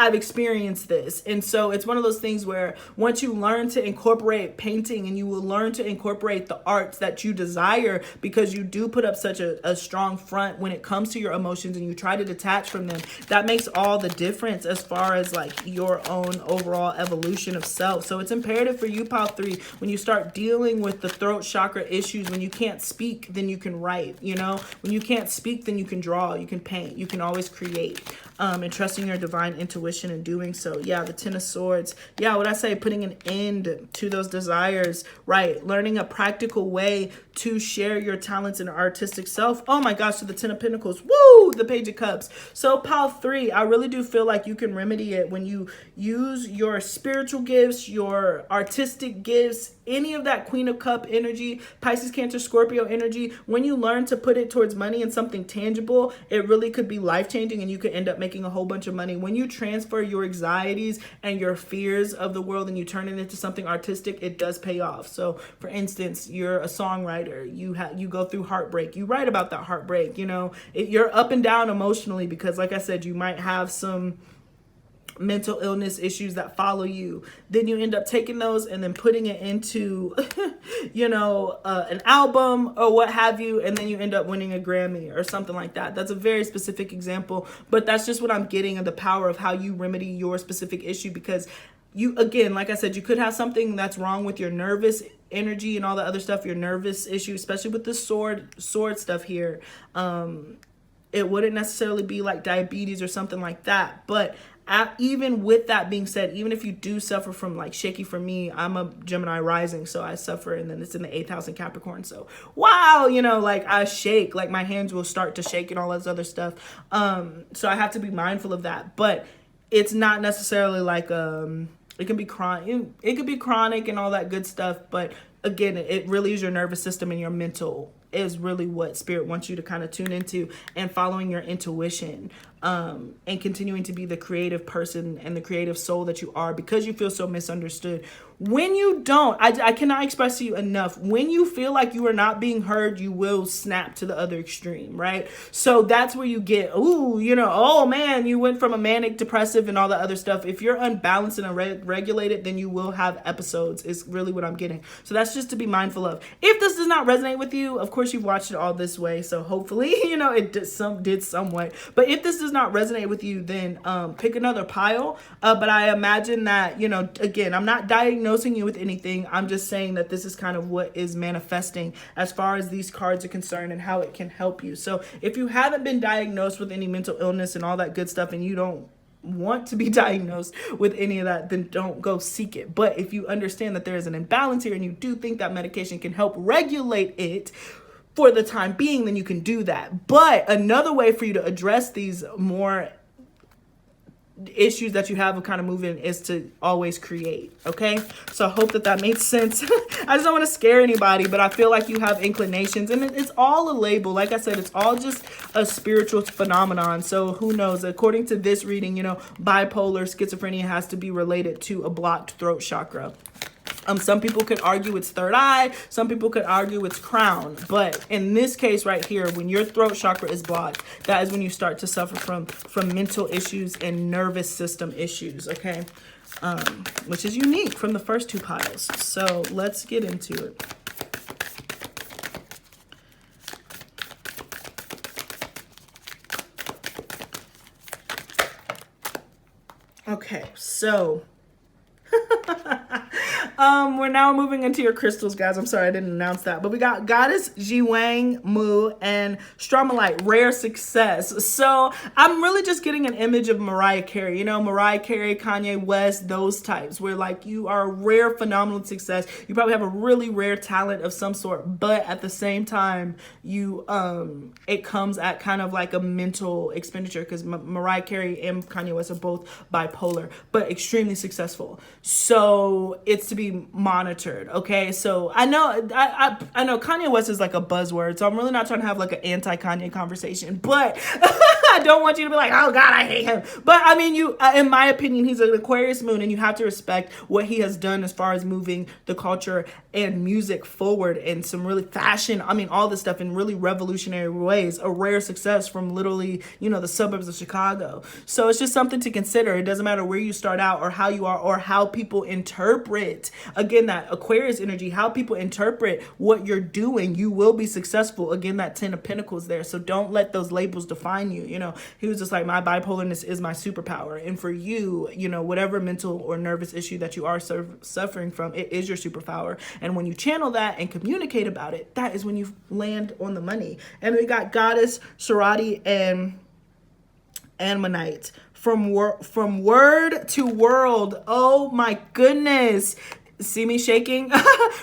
I've experienced this. And so it's one of those things where once you learn to incorporate painting, and you will learn to incorporate the arts that you desire, because you do put up such a strong front when it comes to your emotions, and you try to detach from them, that makes all the difference as far as like your own overall evolution of self. So it's imperative for you, Pile 3, when you start dealing with the throat chakra issues, when you can't speak, then you can write, you know, when you can't speak, then you can draw, you can paint, you can always create, and trusting your divine intuition in doing so. Yeah, the 10 of Swords. Yeah, what I say, putting an end to those desires, right? Learning a practical way to share your talents and artistic self. Oh my gosh, to the 10 of Pentacles. Woo! The Page of Cups. So Pile 3, I really do feel like you can remedy it when you use your spiritual gifts, your artistic gifts, any of that Queen of Cup energy, Pisces, Cancer, Scorpio energy. When you learn to put it towards money and something tangible, it really could be life-changing, and you could end up making a whole bunch of money. When you transfer your anxieties and your fears of the world and you turn it into something artistic, it does pay off. So for instance, you're a songwriter, you go through heartbreak, you write about that heartbreak, you know, you're up and down emotionally, because like I said, you might have some mental illness issues that follow you. Then you end up taking those and then putting it into you know, an album or what have you, and then you end up winning a Grammy or something like that. That's a very specific example, but that's just what I'm getting of the power of how you remedy your specific issue. Because you, again, like I said, you could have something that's wrong with your nervous energy and all the other stuff, your nervous issue, especially with the sword stuff here. It wouldn't necessarily be like diabetes or something like that, but even with that being said, even if you do suffer from like shaky, for me, I'm a Gemini rising, so I suffer, and then it's in the 8th house in Capricorn. So wow, you know, like I shake, like my hands will start to shake and all this other stuff. So I have to be mindful of that, but it's not necessarily like it can be chronic. It could be chronic and all that good stuff, but again, it really is your nervous system and your mental is really what Spirit wants you to kind of tune into, and following your intuition, and continuing to be the creative person and the creative soul that you are, because you feel so misunderstood. When you don't, I cannot express to you enough, when you feel like you are not being heard, you will snap to the other extreme, right? So that's where you get, ooh, you know, oh man, you went from a manic, depressive, and all the other stuff. If you're unbalanced and unregulated, then you will have episodes, is really what I'm getting. So that's just to be mindful of. If this does not resonate with you, of course you've watched it all this way, so hopefully, you know, it did somewhat. But if this does not resonate with you, then pick another pile. But I imagine that, you know, again, I'm not diagnosing you with anything. I'm just saying that this is kind of what is manifesting as far as these cards are concerned and how it can help you. So if you haven't been diagnosed with any mental illness and all that good stuff, and you don't want to be diagnosed with any of that, then don't go seek it. But if you understand that there is an imbalance here and you do think that medication can help regulate it for the time being, then you can do that. But another way for you to address these more issues that you have of kind of moving is to always create. Okay, so I hope that made sense. I just don't want to scare anybody, but I feel like you have inclinations, and it's all a label. Like I said, it's all just a spiritual phenomenon. So who knows? According to this reading, you know, bipolar schizophrenia has to be related to a blocked throat chakra. Some people could argue it's third eye. Some people could argue it's crown. But in this case right here, when your throat chakra is blocked, that is when you start to suffer from mental issues and nervous system issues, okay? Which is unique from the first two piles. So let's get into it. Okay, so We're now moving into your crystals, guys. I'm sorry I didn't announce that. But we got Goddess Jiwang Mu and Stromalite, Rare Success. So I'm really just getting an image of Mariah Carey. You know, Mariah Carey, Kanye West, those types, where like you are a rare, phenomenal success. You probably have a really rare talent of some sort, but at the same time, you it comes at kind of like a mental expenditure, because Mariah Carey and Kanye West are both bipolar, but extremely successful. So it's to be monitored. Okay, so I know I know Kanye West is like a buzzword, so I'm really not trying to have like an anti-Kanye conversation, but I don't want you to be like, oh God, I hate him. But I mean, you, in my opinion, he's an Aquarius moon, and you have to respect what he has done as far as moving the culture and music forward in some really fashion. I mean, all this stuff in really revolutionary ways. A rare success from literally, you know, the suburbs of Chicago. So it's just something to consider. It doesn't matter where you start out or how you are or how people interpret, again, that Aquarius energy, how people interpret what you're doing. You will be successful. Again, that 10 of Pentacles there. So don't let those labels define you. You know, he was just like, my bipolarness is my superpower. And for you, you know, whatever mental or nervous issue that you are suffering from, it is your superpower. And when you channel that and communicate about it, that is when you land on the money. And we got Goddess Sharati and Ammonite. From word to world. Oh my goodness. See me shaking?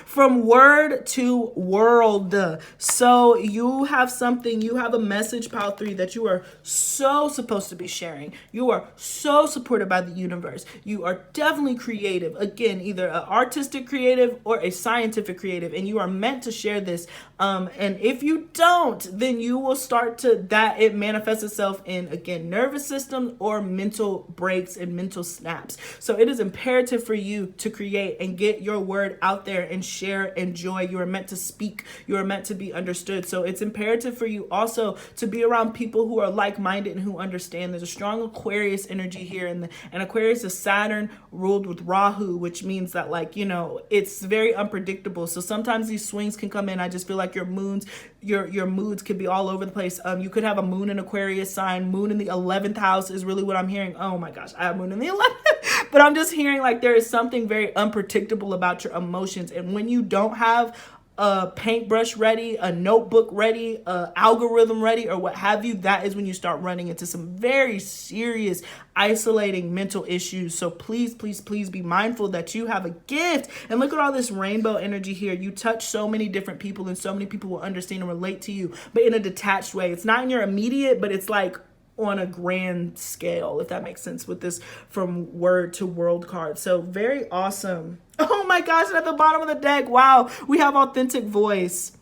From word to world. So you have something, you have a message, pile 3, that you are so supposed to be sharing. You are so supported by the universe. You are definitely creative. Again, either an artistic creative or a scientific creative, and you are meant to share this. And if you don't, then you will start to, that it manifests itself in, again, nervous system or mental breaks and mental snaps. So it is imperative for you to create and get your word out there and share and joy. You are meant to speak. You are meant to be understood. So it's imperative for you also to be around people who are like-minded and who understand. There's a strong Aquarius energy here, and Aquarius is Saturn ruled with Rahu, which means that, like, you know, it's very unpredictable. So sometimes these swings can come in. I just feel like your moods could be all over the place. You could have a moon in Aquarius sign. Moon in the 11th house is really what I'm hearing. Oh my gosh, I have moon in the 11th. But I'm just hearing like there is something very unpredictable about your emotions. And when you don't have a paintbrush ready, a notebook ready, a algorithm ready, or what have you, that is when you start running into some very serious isolating mental issues. So please, please, please be mindful that you have a gift. And look at all this rainbow energy here. You touch so many different people, and so many people will understand and relate to you, but in a detached way. It's not in your immediate, but it's like on a grand scale, if that makes sense, with this from word to world card. So very awesome. Oh my gosh, and at the bottom of the deck, wow, we have authentic voice,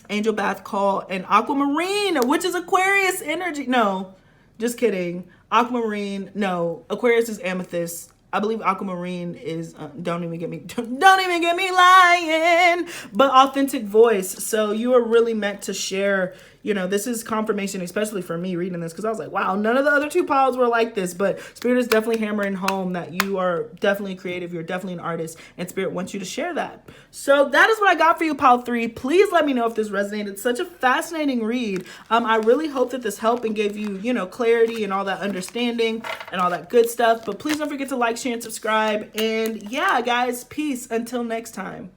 angel bath call, and aquamarine, which is Aquarius energy. No, just kidding. Aquamarine, no, Aquarius is amethyst. I believe aquamarine is, don't even get me lying, but authentic voice. So you are really meant to share, you know, this is confirmation, especially for me reading this, because I was like, wow, none of the other 2 piles were like this, but Spirit is definitely hammering home that you are definitely creative, you're definitely an artist, and Spirit wants you to share that. So that is what I got for you, pile 3. Please let me know if this resonated. Such a fascinating read. I really hope that this helped and gave you, you know, clarity and all that understanding and all that good stuff. But please don't forget to like, share, and subscribe. And yeah, guys, peace until next time.